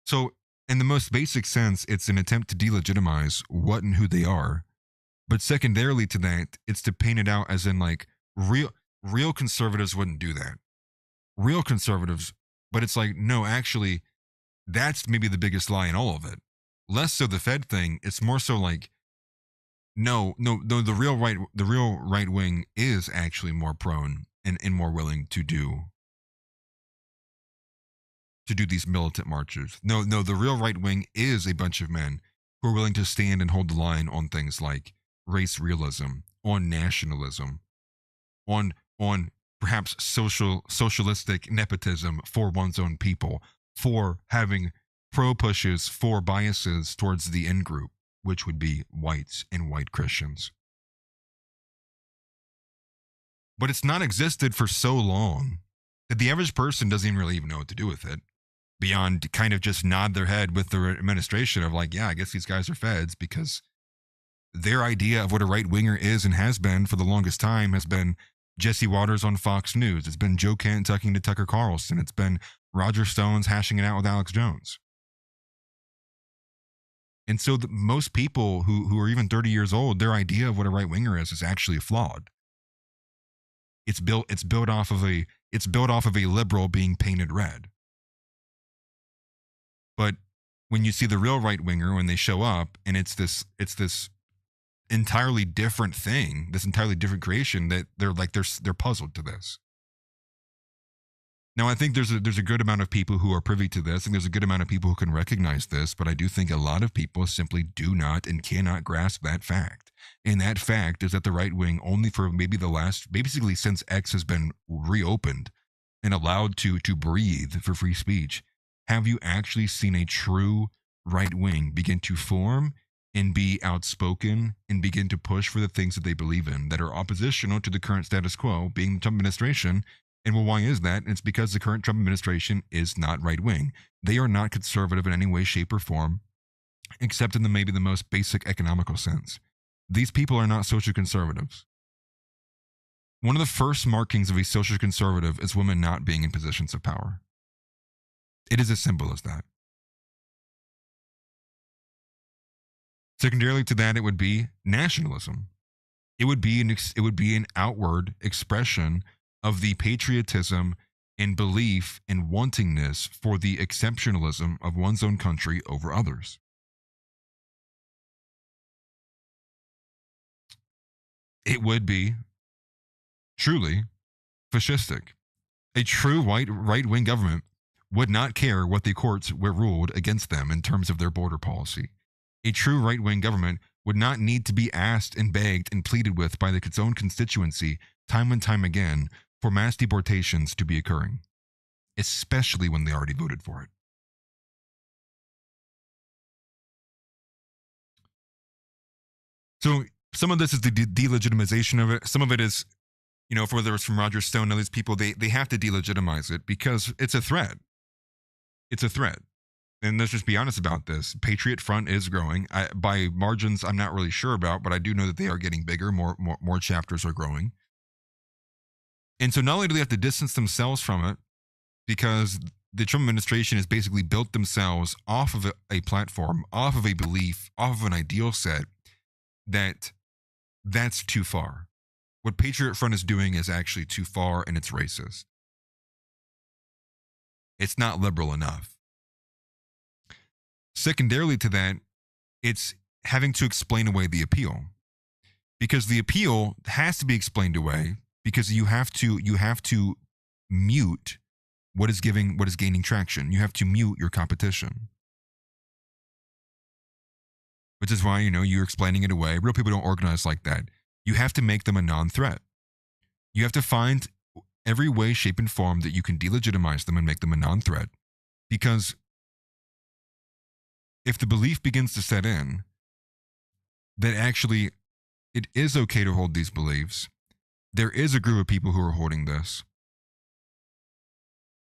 Speaker 3: So, in the most basic sense, it's an attempt to delegitimize what and who they are. But secondarily to that, it's to paint it out as in like real conservatives wouldn't do that. Real conservatives, but it's like, no, actually, that's maybe the biggest lie in all of it. Less so the Fed thing. It's more so like, no, the real right wing is actually more prone and more willing to do these militant marches. No, the real right wing is a bunch of men who are willing to stand and hold the line on things like race realism, on nationalism, on perhaps socialistic nepotism for one's own people, for having pro pushes for biases towards the in group, which would be whites and white Christians. But it's not existed for so long that the average person doesn't even really know what to do with it, beyond kind of just nod their head with the administration of like, yeah, I guess these guys are feds, because their idea of what a right winger is and has been for the longest time has been Jesse Waters on Fox News. It's been Joe Kent talking to Tucker Carlson. It's been Roger Stone's hashing it out with Alex Jones. And so most people who are even 30 years old, their idea of what a right winger is actually flawed. It's built off of a liberal being painted red. But when you see the real right winger, when they show up, and it's this entirely different thing, this entirely different creation, that they're puzzled to this. Now, I think there's a good amount of people who are privy to this, and there's a good amount of people who can recognize this, but I do think a lot of people simply do not and cannot grasp that fact. And that fact is that the right wing, only for maybe basically since X has been reopened and allowed to breathe for free speech, have you actually seen a true right wing begin to form and be outspoken and begin to push for the things that they believe in that are oppositional to the current status quo, being the Trump administration? And well, why is that? It's because the current Trump administration is not right wing. They are not conservative in any way, shape, or form, except in maybe the most basic economical sense. These people are not social conservatives. One of the first markings of a social conservative is women not being in positions of power. It is as simple as that. Secondarily to that, it would be nationalism. It would be an outward expression of the patriotism and belief and wantingness for the exceptionalism of one's own country over others. It would be truly fascistic. A true right-wing government would not care what the courts were ruled against them in terms of their border policy. A true right-wing government would not need to be asked and begged and pleaded with by its own constituency time and time again for mass deportations to be occurring, especially when they already voted for it. So some of this is the delegitimization of it. Some of it is, whether it's from Roger Stone and these people, they have to delegitimize it because it's a threat. It's a threat. And let's just be honest about this. Patriot Front is growing. By margins I'm not really sure about, but I do know that they are getting bigger. More chapters are growing. And so not only do they have to distance themselves from it, because the Trump administration has basically built themselves off of a platform, off of a belief, off of an ideal set, that's too far. What Patriot Front is doing is actually too far, and it's racist. It's not liberal enough. Secondarily to that, it's having to explain away the appeal, because the appeal has to be explained away, because you have to mute what is gaining traction. You have to mute your competition, which is why you're explaining it away. Real people don't organize like that. You have to make them a non-threat. You have to find every way, shape, and form that you can delegitimize them and make them a non-threat, because if the belief begins to set in that actually it is okay to hold these beliefs, there is a group of people who are holding this.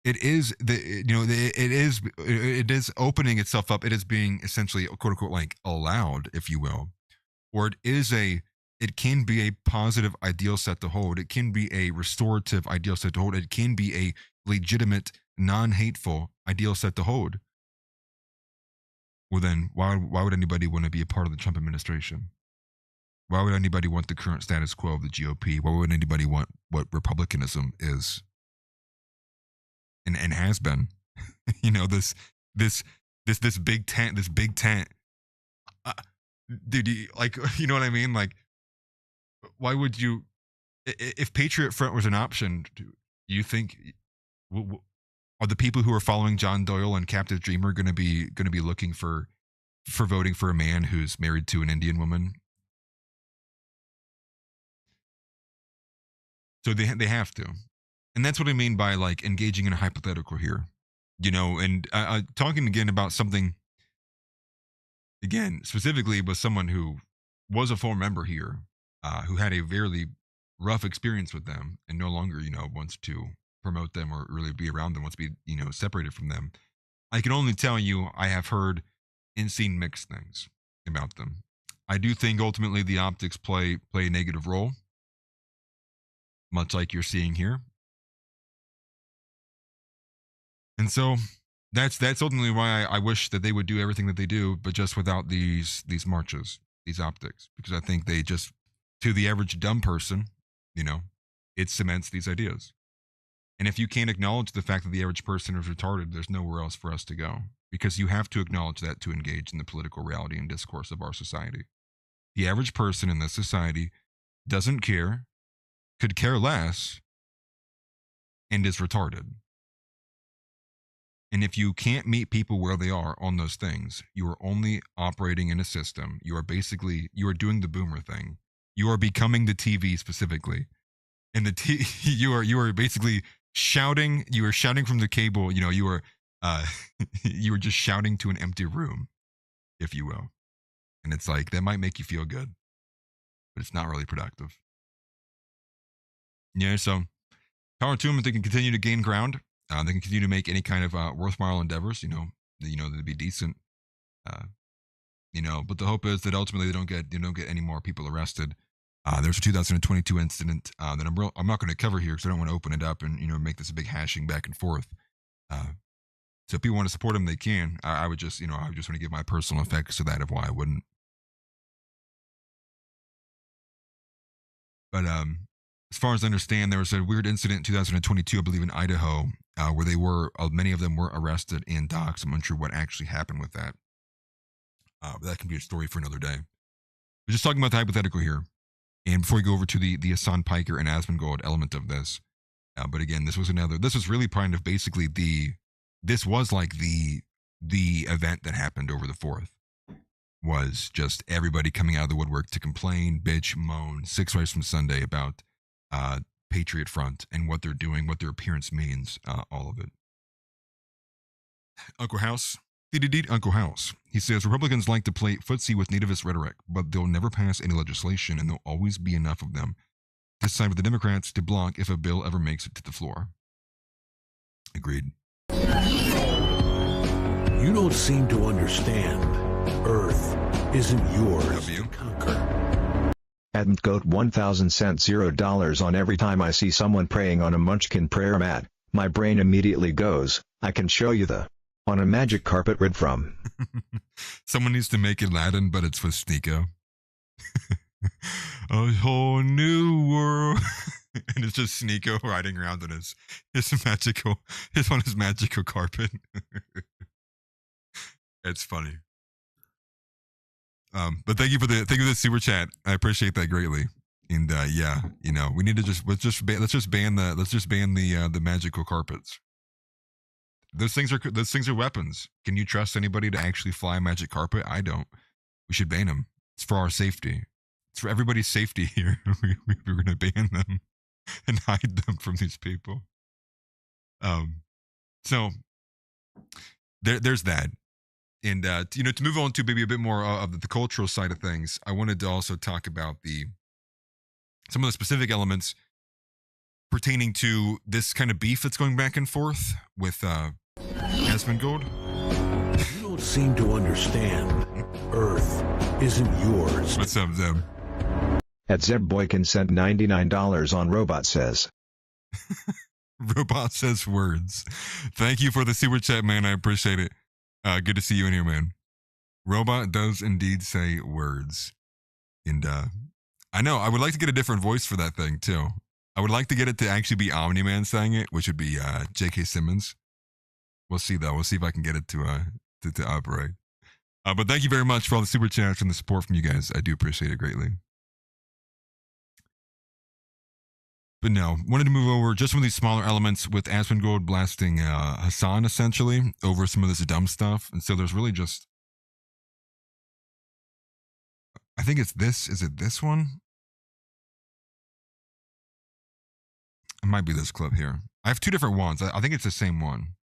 Speaker 3: It is it is opening itself up. It is being essentially quote unquote like allowed, if you will, or it can be a positive ideal set to hold. It can be a restorative ideal set to hold. It can be a legitimate, non-hateful ideal set to hold. Well, then why would anybody want to be a part of the Trump administration? Why would anybody want the current status quo of the GOP? Why would anybody want what republicanism is and has been? This big tent, dude. You know what I mean? Like, why would you? If Patriot Front was an option, do you think are the people who are following John Doyle and Captive Dreamer going to be looking for voting for a man who's married to an Indian woman? So they have to, and that's what I mean by like engaging in a hypothetical here, And talking again about something, again specifically with someone who was a former member here, who had a very rough experience with them, and no longer wants to promote them or really be around them, wants to be separated from them. I can only tell you I have heard and seen mixed things about them. I do think ultimately the optics play a negative role, much like you're seeing here. And so that's ultimately why I wish that they would do everything that they do, but just without these marches, these optics, because I think they just, to the average dumb person, it cements these ideas. And if you can't acknowledge the fact that the average person is retarded, there's nowhere else for us to go, because you have to acknowledge that to engage in the political reality and discourse of our society. The average person in this society doesn't care, could care less, and is retarded. And if you can't meet people where they are on those things, you are only operating in a system. You are doing the boomer thing. You are becoming the TV specifically. And you are basically shouting. You are shouting from the cable. You are you are just shouting to an empty room, if you will. And it's like, that might make you feel good, but it's not really productive. Yeah, so power to them if they can continue to gain ground. They can continue to make any kind of worthwhile endeavors, they'd be decent, but the hope is that ultimately they don't get any more people arrested. There's a 2022 incident that I'm not going to cover here because I don't want to open it up and make this a big hashing back and forth. So if people want to support him, they can. I would just want to give my personal effects to that of why I wouldn't. But as far as I understand, there was a weird incident in 2022, I believe in Idaho, where many of them were arrested and doxxed. I'm unsure what actually happened with that. But that can be a story for another day. We're just talking about the hypothetical here. And before we go over to the Hasan Piker and Asmongold element of this, but again, this was really kind of basically this was like the event that happened over the 4th. Was just everybody coming out of the woodwork to complain, bitch, moan, 6 ways from Sunday about Patriot Front and what they're doing, what their appearance means, all of it. Uncle House, Uncle House. He says Republicans like to play footsie with nativist rhetoric, but they'll never pass any legislation, and there'll always be enough of them to side with the Democrats to block if a bill ever makes it to the floor. Agreed.
Speaker 4: You don't seem to understand. Earth isn't yours to conquer.
Speaker 5: Admgoat 1,000 cents $0 on every time I see someone praying on a Munchkin prayer mat. My brain immediately goes, I can show you on a magic carpet read from.
Speaker 3: Someone needs to make it Latin, but it's with Sneako. A whole new world. And it's just Sneako riding around on his magical carpet. It's funny. But thank you for the super chat. I appreciate that greatly. And yeah, we need to let's just ban the magical carpets. Those things are weapons. Can you trust anybody to actually fly a magic carpet? I don't. We should ban them. It's for our safety. It's for everybody's safety here. We're gonna ban them and hide them from these people. So there's that. And to move on to maybe a bit more of the cultural side of things, I wanted to also talk about some of the specific elements pertaining to this kind of beef that's going back and forth with Asmongold.
Speaker 4: You don't seem to understand. Earth isn't yours.
Speaker 3: What's up, Zeb?
Speaker 5: At Zeb Boykin sent $99 on Robot Says.
Speaker 3: Robot says words. Thank you for the super chat, man. I appreciate it. Good to see you in here, man. Robot does indeed say words. And I know, I would like to get a different voice for that thing, too. I would like to get it to actually be Omni-Man saying it, which would be J.K. Simmons. We'll see, though. We'll see if I can get it to operate. But thank you very much for all the super chats and the support from you guys. I do appreciate it greatly. But no, wanted to move over just some of these smaller elements with Asmongold blasting Hasan, essentially, over some of this dumb stuff. And so there's really just... I think it's this. Is it this one? It might be this clip here. I have two different ones. I think it's the same one.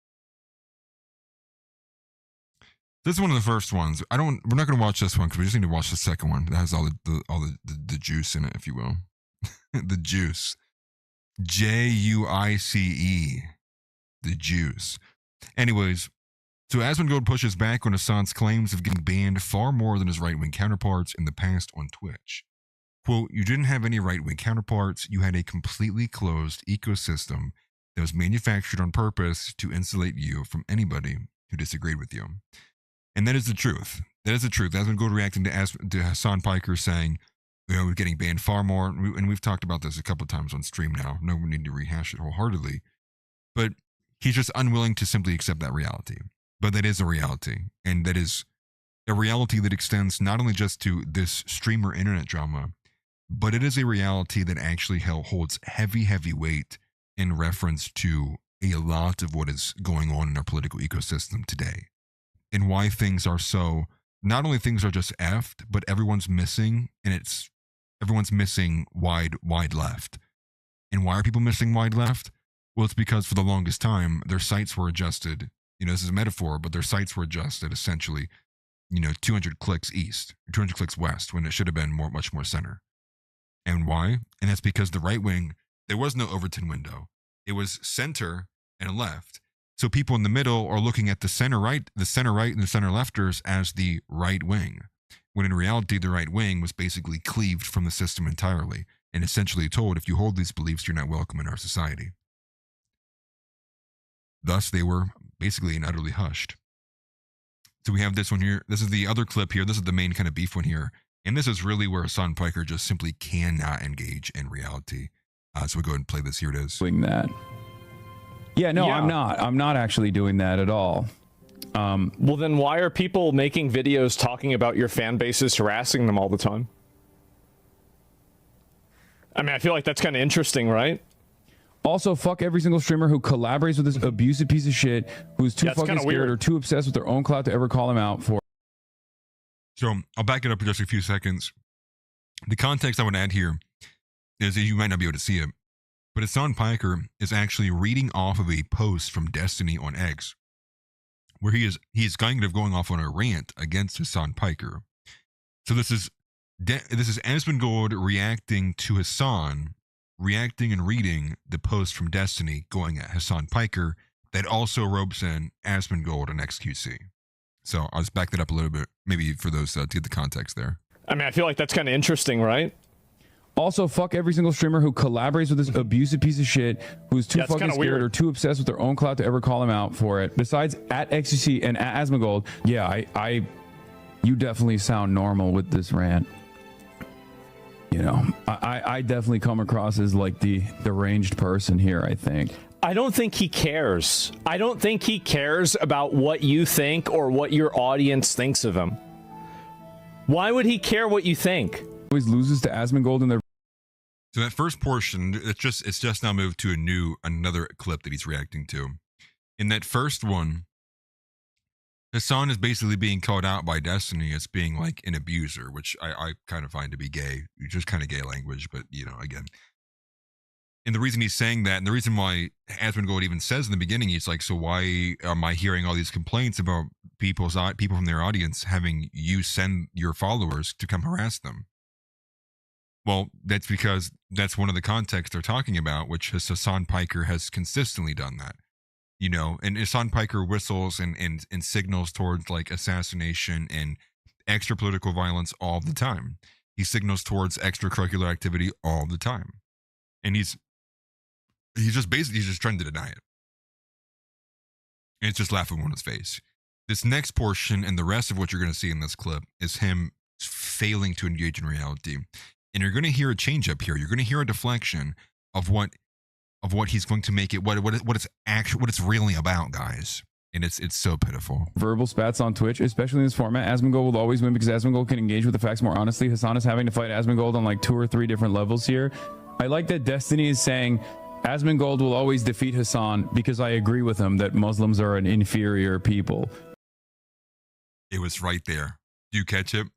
Speaker 3: This is one of the first ones. We're not going to watch this one because we just need to watch the second one. That has all the juice in it, if you will. The juice. Juice. The juice. Anyways, so Asmongold pushes back on Hasan's claims of getting banned far more than his right-wing counterparts in the past on Twitch. Quote, you didn't have any right-wing counterparts. You had a completely closed ecosystem that was manufactured on purpose to insulate you from anybody who disagreed with you. And that is the truth. That is the truth. Asmongold reacting to Hasan Piker saying, you know, we're getting banned far more. And we've talked about this a couple of times on stream now. No need to rehash it wholeheartedly. But he's just unwilling to simply accept that reality. But that is a reality. And that is a reality that extends not only just to this streamer internet drama, but it is a reality that actually holds heavy weight in reference to a lot of what is going on in our political ecosystem today. And why things are so, not only things are just effed, but everyone's missing, and everyone's missing wide left. And why are people missing wide left? Well, it's because for the longest time, their sites were adjusted. You know, this is a metaphor, but their sites were adjusted essentially, 200 clicks east, 200 clicks west, when it should have been much more center. And why? And that's because the right wing, there was no Overton window. It was center and left. So people in the middle are looking at the center right and the center lefters as the right wing, when in reality, the right wing was basically cleaved from the system entirely and essentially told, if you hold these beliefs, you're not welcome in our society. Thus, they were basically and utterly hushed. So we have this one here. This is the other clip here. This is the main kind of beef one here. And this is really where Hasan Piker just simply cannot engage in reality. So we'll go ahead and play this. Here it is.
Speaker 10: Doing that. Yeah, no, yeah. I'm not actually doing that at all.
Speaker 11: Well, then why are people making videos talking about your fan bases, harassing them all the time? I mean, I feel like that's kind of interesting, right?
Speaker 10: Also, fuck every single streamer who collaborates with this abusive piece of shit who's too fucking scared or too obsessed with their own clout to ever call him out for.
Speaker 3: So I'll back it up for just a few seconds. The context I would add here is that you might not be able to see it, but Hasan Piker is actually reading off of a post from Destiny on X, where he's kind of going off on a rant against Hasan Piker. So this is Asmongold reacting to Hasan, reacting and reading the post from Destiny going at Hasan Piker that also ropes in Asmongold and XQC. So I'll just back that up a little bit, maybe for those to get the context there.
Speaker 11: I mean, I feel like that's kind of interesting, right?
Speaker 10: Also, fuck every single streamer who collaborates with this abusive piece of shit who's too fucking scared or too obsessed with their own clout to ever call him out for it. Besides at XQC and at Asmongold, yeah, you definitely sound normal with this rant. You know, I definitely come across as like the deranged person here, I think.
Speaker 11: I don't think he cares. I don't think he cares about what you think or what your audience thinks of him. Why would he care what you think?
Speaker 10: Always loses to Asmongold in their.
Speaker 3: So that first portion, it's just now moved to another clip that he's reacting to. In that first one, Hasan is basically being called out by Destiny as being like an abuser, which I kind of find to be gay. Just kind of gay language, but again. And the reason he's saying that, and the reason why Asmongold even says in the beginning, he's like, so why am I hearing all these complaints about people from their audience having you send your followers to come harass them? Well, that's because that's one of the contexts they're talking about, which Hasan Piker has consistently done that. You know, and Hasan Piker whistles and signals towards like assassination and extra political violence all the time. He signals towards extracurricular activity all the time. And he's just trying to deny it. And it's just laughing on his face. This next portion and the rest of what you're going to see in this clip is him failing to engage in reality. And you're going to hear a change up here. You're going to hear a deflection of what he's going to make it, what it's really about, guys. And it's so pitiful.
Speaker 10: Verbal spats on Twitch, especially in this format. Asmongold will always win because Asmongold can engage with the facts more honestly. Hasan is having to fight Asmongold on like 2 or 3 different levels here. I like that Destiny is saying Asmongold will always defeat Hasan because I agree with him that Muslims are an inferior people.
Speaker 3: It was right there. Do you catch it?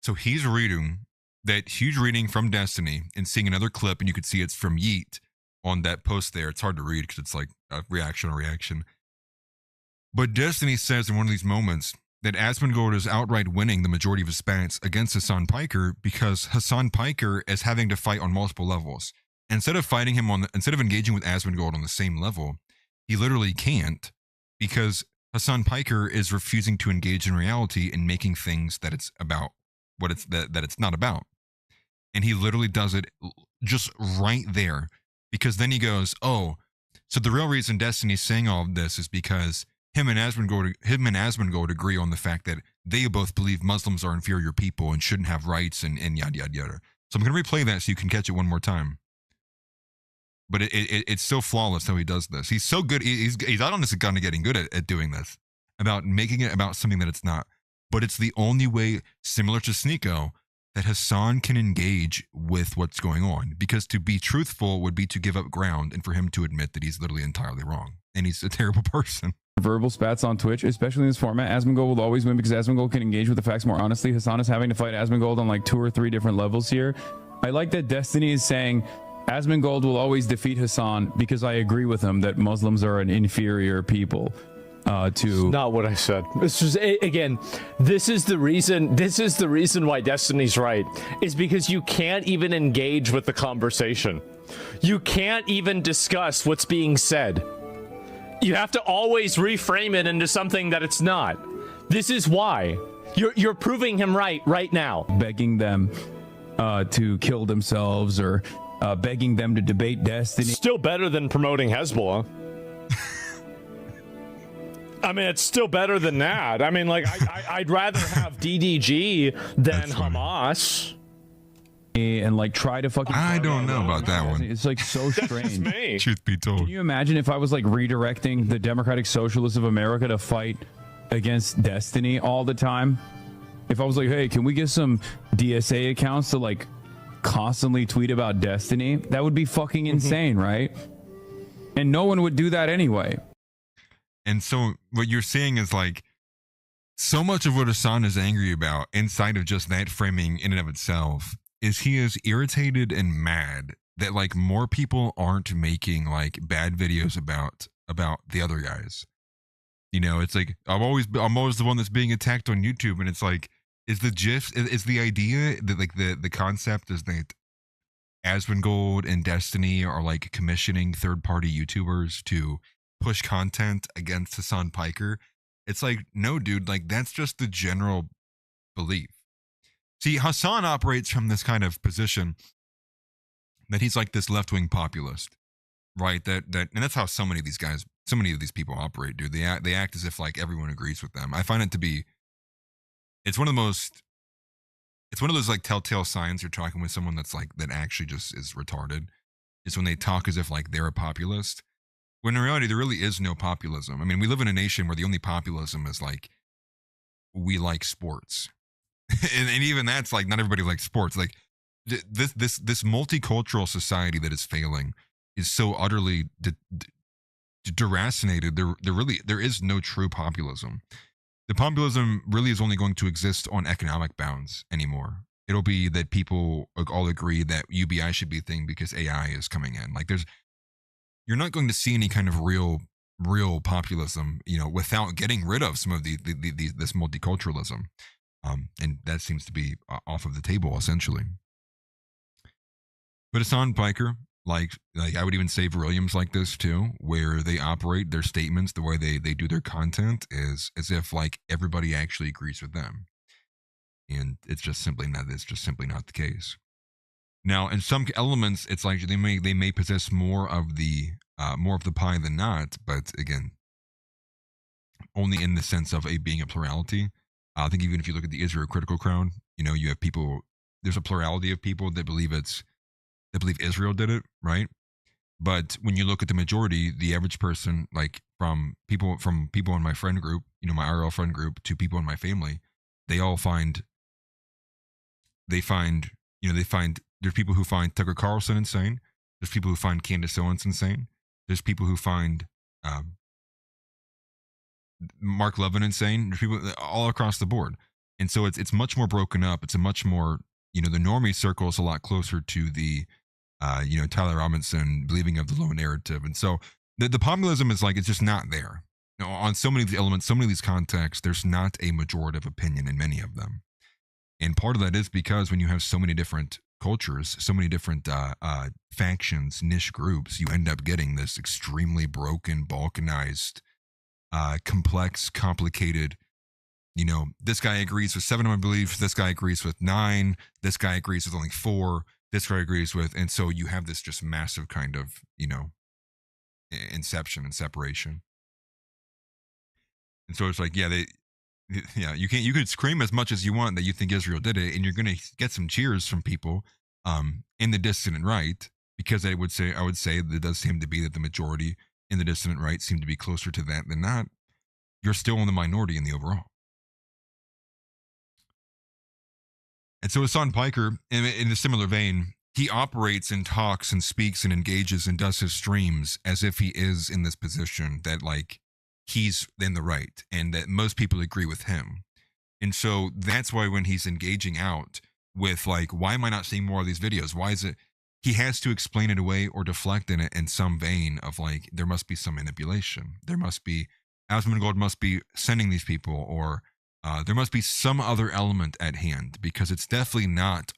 Speaker 3: So he's reading that huge reading from Destiny and seeing another clip, and you could see it's from Yeet on that post there. It's hard to read because it's like a reaction. But Destiny says in one of these moments that Asmongold is outright winning the majority of his spats against Hasan Piker because Hasan Piker is having to fight on multiple levels. Instead of engaging with Asmongold on the same level, he literally can't because Hasan Piker is refusing to engage in reality and making things that it's about what it's that it's not about. And he literally does it just right there because then he goes, oh, so the real reason Destiny's saying all of this is because him and Asmongold agree on the fact that they both believe Muslims are inferior people and shouldn't have rights and yada, yada, yada. So I'm going to replay that so you can catch it one more time. But it's so flawless how he does this. He's so good. He's honestly kind of getting good at doing this, about making it about something that it's not. But it's the only way, similar to Sneako, that Hasan can engage with what's going on. Because to be truthful would be to give up ground and for him to admit that he's literally entirely wrong. And he's a terrible person.
Speaker 10: Verbal spats on Twitch, especially in this format. Asmongold will always win because Asmongold can engage with the facts more honestly. Hasan is having to fight Asmongold on like 2 or 3 different levels here. I like that Destiny is saying Asmongold will always defeat Hasan because I agree with him that Muslims are an inferior people.
Speaker 11: Not what I said. This is again. This is the reason why Destiny's right is because you can't even engage with the conversation. You can't even discuss what's being said. You have to always reframe it into something that it's not. This is why you're proving him right now.
Speaker 10: Begging them to kill themselves or begging them to debate Destiny.
Speaker 11: Still better than promoting Hezbollah. I mean, it's still better than that. I mean, like, I'd rather have DDG than Hamas.
Speaker 10: And like try to fucking.
Speaker 3: I don't know about that one.
Speaker 10: It's like so strange.
Speaker 11: Me.
Speaker 3: Truth be told.
Speaker 10: Can you imagine if I was like redirecting the Democratic Socialists of America to fight against Destiny all the time? If I was like, hey, can we get some DSA accounts to like constantly tweet about Destiny? That would be fucking insane, right? And no one would do that anyway.
Speaker 3: And so what you're seeing is like so much of what Hasan is angry about inside of just that framing in and of itself is he is irritated and mad that like more people aren't making like bad videos about the other guys. You know, it's like I'm always the one that's being attacked on YouTube, and it's like is the idea that like the concept is that Asmongold and Destiny are like commissioning third-party YouTubers to push content against Hasan Piker. It's like, no, dude, like that's just the general belief. See, Hasan operates from this kind of position that he's like this left-wing populist, right? That and that's how so many of these people operate, dude. They act as if like everyone agrees with them. I find it to be, it's one of those like telltale signs you're talking with someone that's like, that actually just is retarded, is when they talk as if like they're a populist. When in reality, there really is no populism. I mean, we live in a nation where the only populism is like, we like sports. and even that's like, not everybody likes sports. Like this multicultural society that is failing is so utterly deracinated. There is no true populism. The populism really is only going to exist on economic bounds anymore. It'll be that people all agree that UBI should be a thing because AI is coming in. Like you're not going to see any kind of real populism, you know, without getting rid of some of this multiculturalism. And that seems to be off of the table, essentially. But Hasan Piker, like I would even say Williams like this too, where they operate their statements, the way they do their content is as if like everybody actually agrees with them. And it's just simply not the case. Now, in some elements, it's like they may possess more of the pie than not, but again, only in the sense of being a plurality. I think even if you look at the Israel critical crowd, you know, you have people. There's a plurality of people that believe Israel did it, right? But when you look at the majority, the average person, like from people in my friend group, you know, my RL friend group, to people in my family, they find there's people who find Tucker Carlson insane. There's people who find Candace Owens insane. There's people who find Mark Levin insane. There's people all across the board. And so it's much more broken up. It's a much more, you know, the normie circle is a lot closer to the, you know, Tyler Robinson believing of the low narrative. And so the populism is like, it's just not there. You know, on so many of the elements, so many of these contexts, there's not a majorative opinion in many of them. And part of that is because when you have so many different cultures, so many different factions, niche groups, you end up getting this extremely broken, balkanized, complex, complicated, you know, this guy agrees with 7 of my beliefs, this guy agrees with 9, this guy agrees with only 4, this guy agrees with, and so you have this just massive kind of, you know, inception and separation. And so it's like, you could scream as much as you want that you think Israel did it, and you're going to get some cheers from people in the dissident right, because I would say that it does seem to be that the majority in the dissident right seem to be closer to that than not. You're still in the minority in the overall. And so Hasan Piker, in a similar vein, he operates and talks and speaks and engages and does his streams as if he is in this position that like he's in the right and that most people agree with him. And so that's why when he's engaging out with like, why am I not seeing more of these videos? Why is it? He has to explain it away or deflect in it in some vein of like, there must be some manipulation. There must be, Asmongold must be sending these people, or there must be some other element at hand, because it's definitely not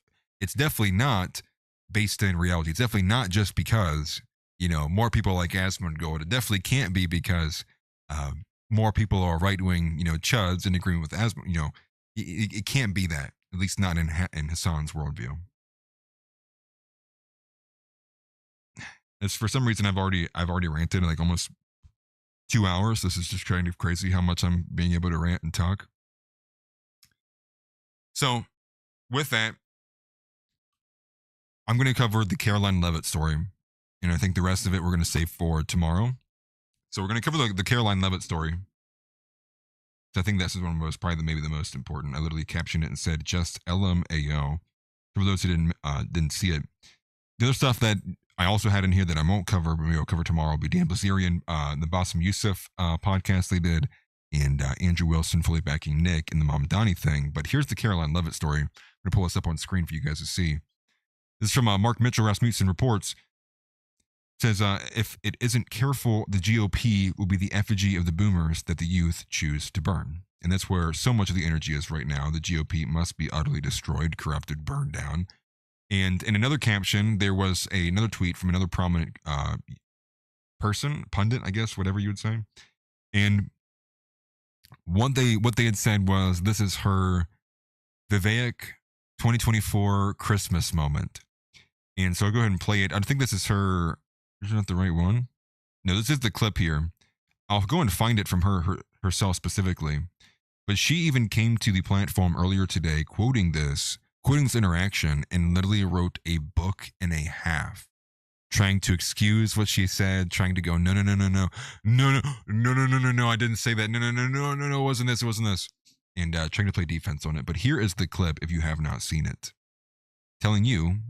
Speaker 3: based in reality. It's definitely not just because, you know, more people like Asmongold. It definitely can't be because more people are right-wing, you know, chuds and agreeing with Asmongold. You know, it can't be that, at least not in Hasan's worldview. It's for some reason I've already ranted like almost 2 hours. This is just kind of crazy how much I'm being able to rant and talk. So with that, I'm going to cover the Caroline Leavitt story, and I think the rest of it we're going to save for tomorrow. So we're going to cover the Caroline Leavitt story. So I think this is one of maybe the most important. I literally captioned it and said just LMAO. For those who didn't see it. The other stuff that I also had in here that I won't cover, but maybe I'll cover tomorrow, will be Dan Bilzerian, the Bassem Youssef podcast they did, and Andrew Wilson fully backing Nick in the Mamdani thing. But here's the Caroline Leavitt story. I'm going to pull this up on screen for you guys to see. This is from Mark Mitchell Rasmussen Reports. It says, if it isn't careful, the GOP will be the effigy of the boomers that the youth choose to burn. And that's where so much of the energy is right now. The GOP must be utterly destroyed, corrupted, burned down. And in another caption, there was another tweet from another prominent person, pundit, I guess, whatever you would say. And what they had said was, this is her Vivek 2024 Christmas moment. And so I'll go ahead and play it. I think this is her. Is that the right one? No, this is the clip here. I'll go and find it from herself specifically. But she even came to the platform earlier today quoting this interaction, and literally wrote a book and a half trying to excuse what she said, trying to go, no, I didn't say that. No, it wasn't this. And trying to play defense on it. But here is the clip if you have not seen it. Telling you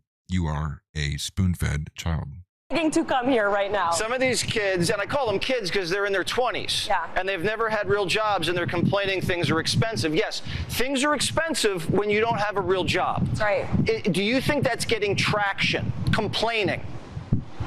Speaker 3: are a spoon-fed child.
Speaker 12: To come here right now.
Speaker 13: Some of these kids, and I call them kids because they're in their 20s, and they've never had real jobs, and they're complaining things are expensive. Yes, things are expensive when you don't have a real job.
Speaker 12: That's right.
Speaker 13: Do you think that's getting traction? Complaining?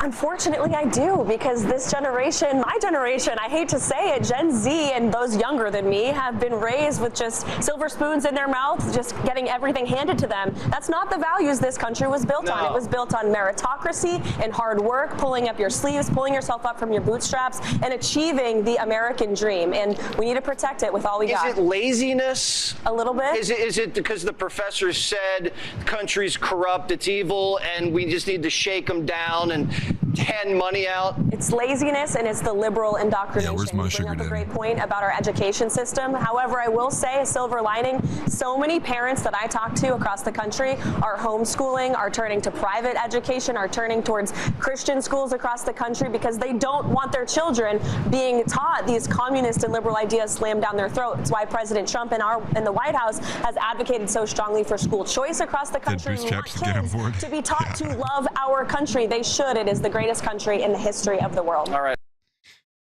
Speaker 12: Unfortunately, I do, because this generation, my generation, I hate to say it, Gen Z and those younger than me have been raised with just silver spoons in their mouth, just getting everything handed to them. That's not the values this country was built on. It was built on meritocracy and hard work, pulling up your sleeves, pulling yourself up from your bootstraps, and achieving the American dream. And we need to protect it with all we got.
Speaker 13: Is it laziness?
Speaker 12: A little bit.
Speaker 13: Is it because the professor said the country's corrupt, it's evil, and we just need to shake them down and hand money out?
Speaker 12: It's laziness, and it's the liberal indoctrination.
Speaker 3: Yeah, where's my
Speaker 12: you
Speaker 3: sugar
Speaker 12: bring up a
Speaker 3: daddy?
Speaker 12: great point about our education system. However, I will say a silver lining, so many parents that I talk to across the country are homeschooling, are turning to private education, are turning towards Christian schools across the country because they don't want their children being taught these communist and liberal ideas slammed down their throat. It's why President Trump in the White House has advocated so strongly for school choice across the country. We want kids to be taught to love our country. They should. It is the greatest country in the history of the world.
Speaker 13: All right.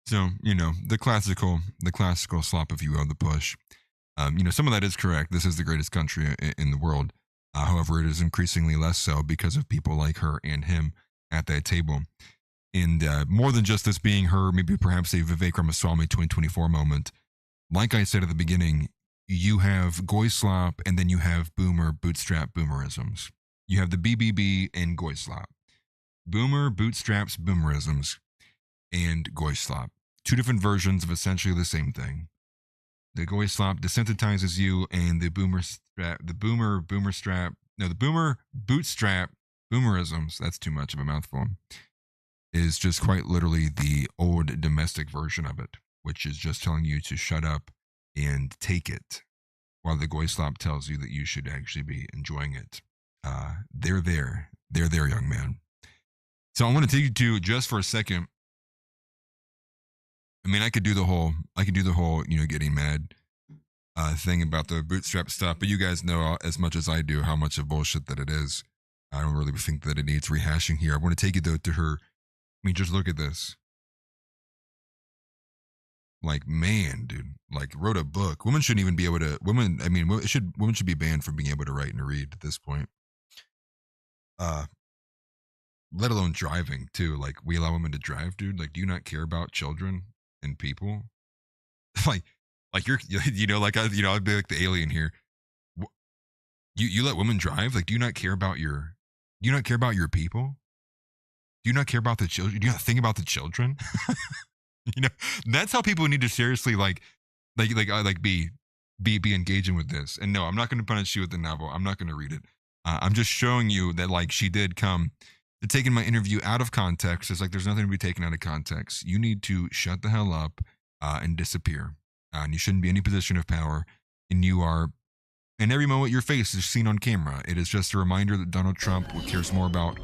Speaker 3: So, you know, the classical slop, if you will, the push. You know, some of that is correct. This is the greatest country in the world. However, it is increasingly less so because of people like her and him at that table. And more than just this being her, maybe perhaps a Vivek Ramaswamy 2024 moment. Like I said at the beginning, you have goy slop and then you have boomer bootstrap boomerisms. You have the BBB and goy slop. Boomer bootstraps boomerisms and goy slop. Two different versions of essentially the same thing. The goy slop desensitizes you, and the boomer bootstrap boomerisms, that's too much of a mouthful, is just quite literally the old domestic version of it, which is just telling you to shut up and take it, while the goy slop tells you that you should actually be enjoying it. They're there, young man. So I want to take you to, just for a second, I mean, I could do the whole, you know, getting mad thing about the bootstrap stuff, but you guys know as much as I do how much of bullshit that it is. I don't really think that it needs rehashing here. I want to take you though to her. I mean, just look at this. Like, man, dude, like wrote a book. Women shouldn't even be able to, women should be banned from being able to write and read at this point. Let alone driving too. Like, we allow women to drive, dude. Like, do you not care about children and people? like you're, you know, like I'd be like the alien here. You let women drive? Like, do you not care about your people? Do you not care about the children? Do you not think about the children? You know, that's how people need to seriously be engaging with this. And no, I'm not going to punish you with the novel. I'm not going to read it. I'm just showing you that, like, she did come to taking my interview out of context. It's like, there's nothing to be taken out of context. You need to shut the hell up and disappear. And you shouldn't be in any position of power. And you are, and every moment your face is seen on camera. It is just a reminder that Donald Trump cares more about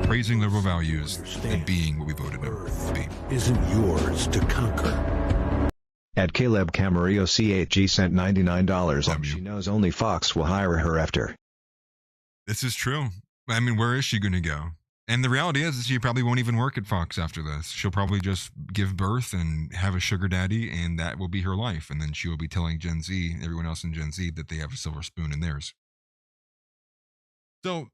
Speaker 3: praising liberal values and being what we voted him to be.
Speaker 4: Isn't yours to conquer.
Speaker 5: At Caleb Camarillo C8G sent $99 and she knows only Fox will hire her after.
Speaker 3: This is true. I mean, where is she going to go? And the reality is she probably won't even work at Fox after this. She'll probably just give birth and have a sugar daddy, and that will be her life. And then she will be telling Gen Z, everyone else in Gen Z, that they have a silver spoon in theirs. So,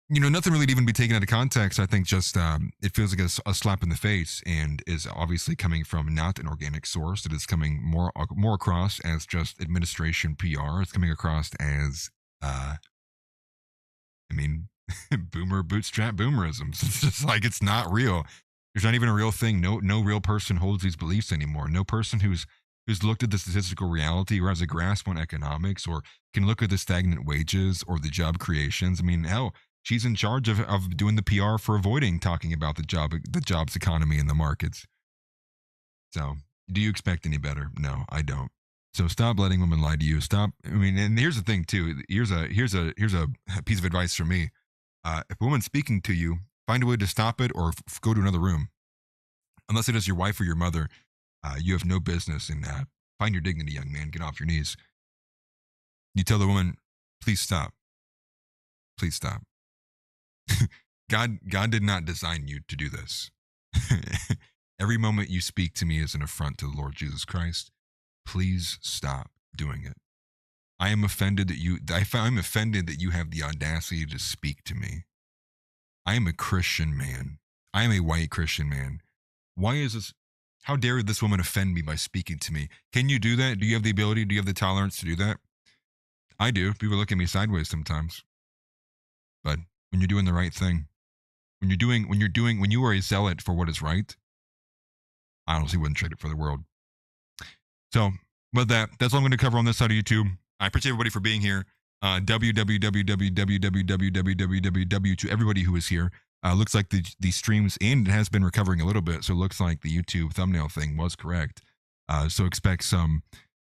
Speaker 3: you know, nothing really to even be taken out of context. I think just it feels like a slap in the face, and is obviously coming from not an organic source. It is coming more across as just administration PR. It's coming across as, boomer bootstrap boomerisms. It's just like, it's not real. There's not even a real thing. No real person holds these beliefs anymore. No person who's looked at the statistical reality or has a grasp on economics or can look at the stagnant wages or the job creations. I mean, hell, she's in charge of doing the PR for avoiding talking about the jobs economy and the markets. So, do you expect any better? No, I don't. So stop letting women lie to you. Stop. I mean, and here's the thing too. Here's a piece of advice from me. If a woman's speaking to you, find a way to stop it or go to another room. Unless it is your wife or your mother, you have no business in that. Find your dignity, young man. Get off your knees. You tell the woman, please stop. Please stop. God did not design you to do this. Every moment you speak to me is an affront to the Lord Jesus Christ. Please stop doing it. I'm offended that you have the audacity to speak to me. I am a Christian man. I am a white Christian man. Why is this? How dare this woman offend me by speaking to me? Can you do that? Do you have the ability? Do you have the tolerance to do that? I do. People look at me sideways sometimes. But when you're doing the right thing, when you are a zealot for what is right, I honestly wouldn't trade it for the world. So with that, that's all I'm going to cover on this side of YouTube. I appreciate everybody for being here. www to everybody who is here. Looks like the streams, and it has been recovering a little bit, so it looks like the YouTube thumbnail thing was correct. So expect some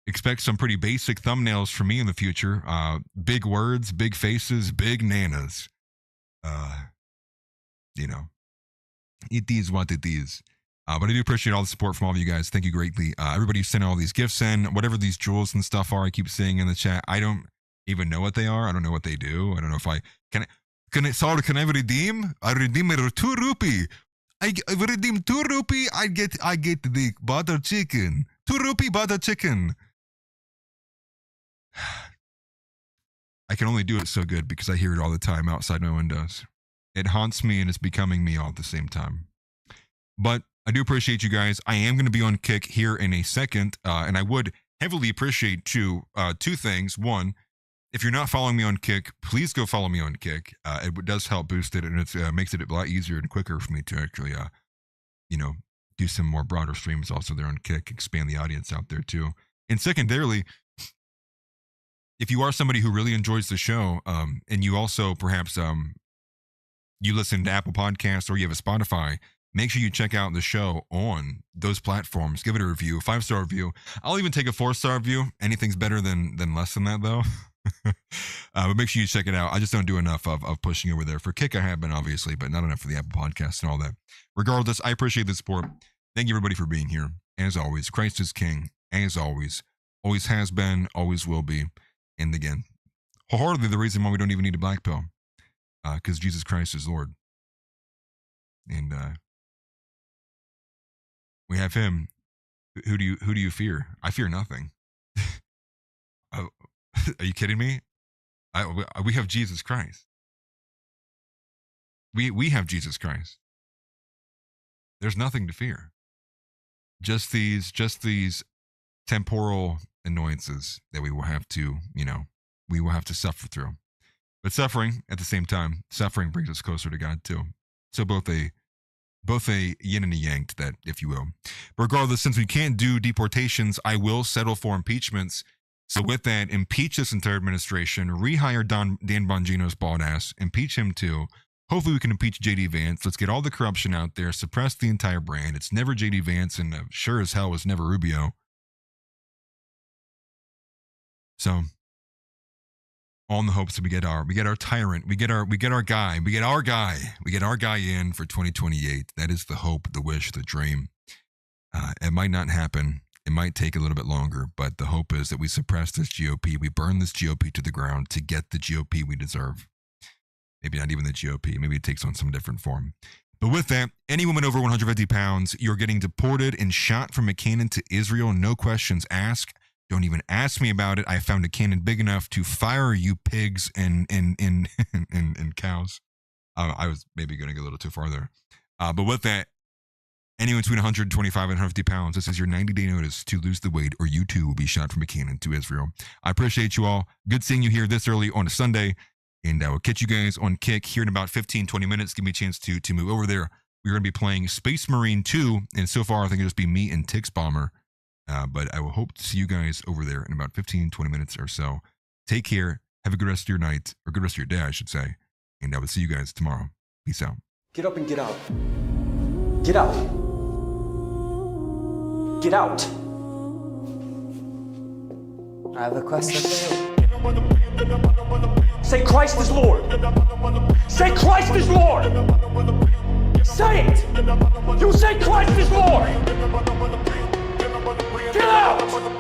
Speaker 3: pretty basic thumbnails from me in the future. Big words, big faces, big nanas. You know, it is what it is. But I do appreciate all the support from all of you guys. Thank you greatly. Everybody sent all these gifts in, whatever these jewels and stuff are. I keep seeing in the chat. I don't even know what they are. I don't know what they do. I don't know if I can. Can I redeem? I redeem it 2 rupee. I redeem 2 rupee. I get the butter chicken. 2 rupee butter chicken. I can only do it so good because I hear it all the time outside my windows. It haunts me and it's becoming me all at the same time. But I do appreciate you guys. I am going to be on Kick here in a second, and I would heavily appreciate two things. One, if you're not following me on Kick, please go follow me on Kick. It does help boost it, and it makes it a lot easier and quicker for me to actually, do some more broader streams also there on Kick, expand the audience out there too. And secondarily, if you are somebody who really enjoys the show, and you also perhaps you listen to Apple Podcasts or you have a Spotify, make sure you check out the show on those platforms. Give it a review, 5-star review. I'll even take a 4-star review. Anything's better than less than that, though. But make sure you check it out. I just don't do enough of pushing over there. For Kick, I have been, obviously, but not enough for the Apple Podcast and all that. Regardless, I appreciate the support. Thank you, everybody, for being here. As always, Christ is King. As always has been, always will be. And again, wholeheartedly the reason why we don't even need a black pill. Because Jesus Christ is Lord. And we have him. Who do you fear? I fear nothing. Are you kidding me? We have Jesus Christ. We have Jesus Christ. There's nothing to fear. Just these temporal annoyances that we will have to, we will have to suffer through. But suffering, at the same time, suffering brings us closer to God too. So both a yin and a yang to that, if you will. But regardless, since we can't do deportations, I will settle for impeachments. So with that, impeach this entire administration, rehire Dan Bongino's bald ass, impeach him too. Hopefully we can impeach JD Vance. Let's get all the corruption out there, suppress the entire brand. It's never JD Vance, and sure as hell was never Rubio. So, all in the hopes that we get our tyrant, we get our guy in for 2028. That is the hope, the wish, the dream. It might not happen. It might take a little bit longer, but the hope is that we suppress this GOP. We burn this GOP to the ground to get the GOP we deserve. Maybe not even the GOP. Maybe it takes on some different form. But with that, any woman over 150 pounds, you're getting deported and shot from a cannon to Israel. No questions asked. Don't even ask me about it. I found a cannon big enough to fire you pigs and cows. I was maybe going to go a little too far there. But with that, anyone between 125 and 150 pounds, this is your 90-day notice to lose the weight, or you too will be shot from a cannon to Israel. I appreciate you all. Good seeing you here this early on a Sunday. And I will catch you guys on Kick here in about 15-20 minutes. Give me a chance to move over there. We're going to be playing Space Marine 2. And so far, I think it'll just be me and Tix Bomber. But I will hope to see you guys over there in about 15-20 minutes or so. Take care. Have a good rest of your night, or good rest of your day, I should say. And I will see you guys tomorrow. Peace out.
Speaker 1: Get up and get out. Get out. Get out.
Speaker 2: I have a question for you.
Speaker 1: Say Christ is Lord. Say Christ is Lord. Say it. You say Christ is Lord. Get out.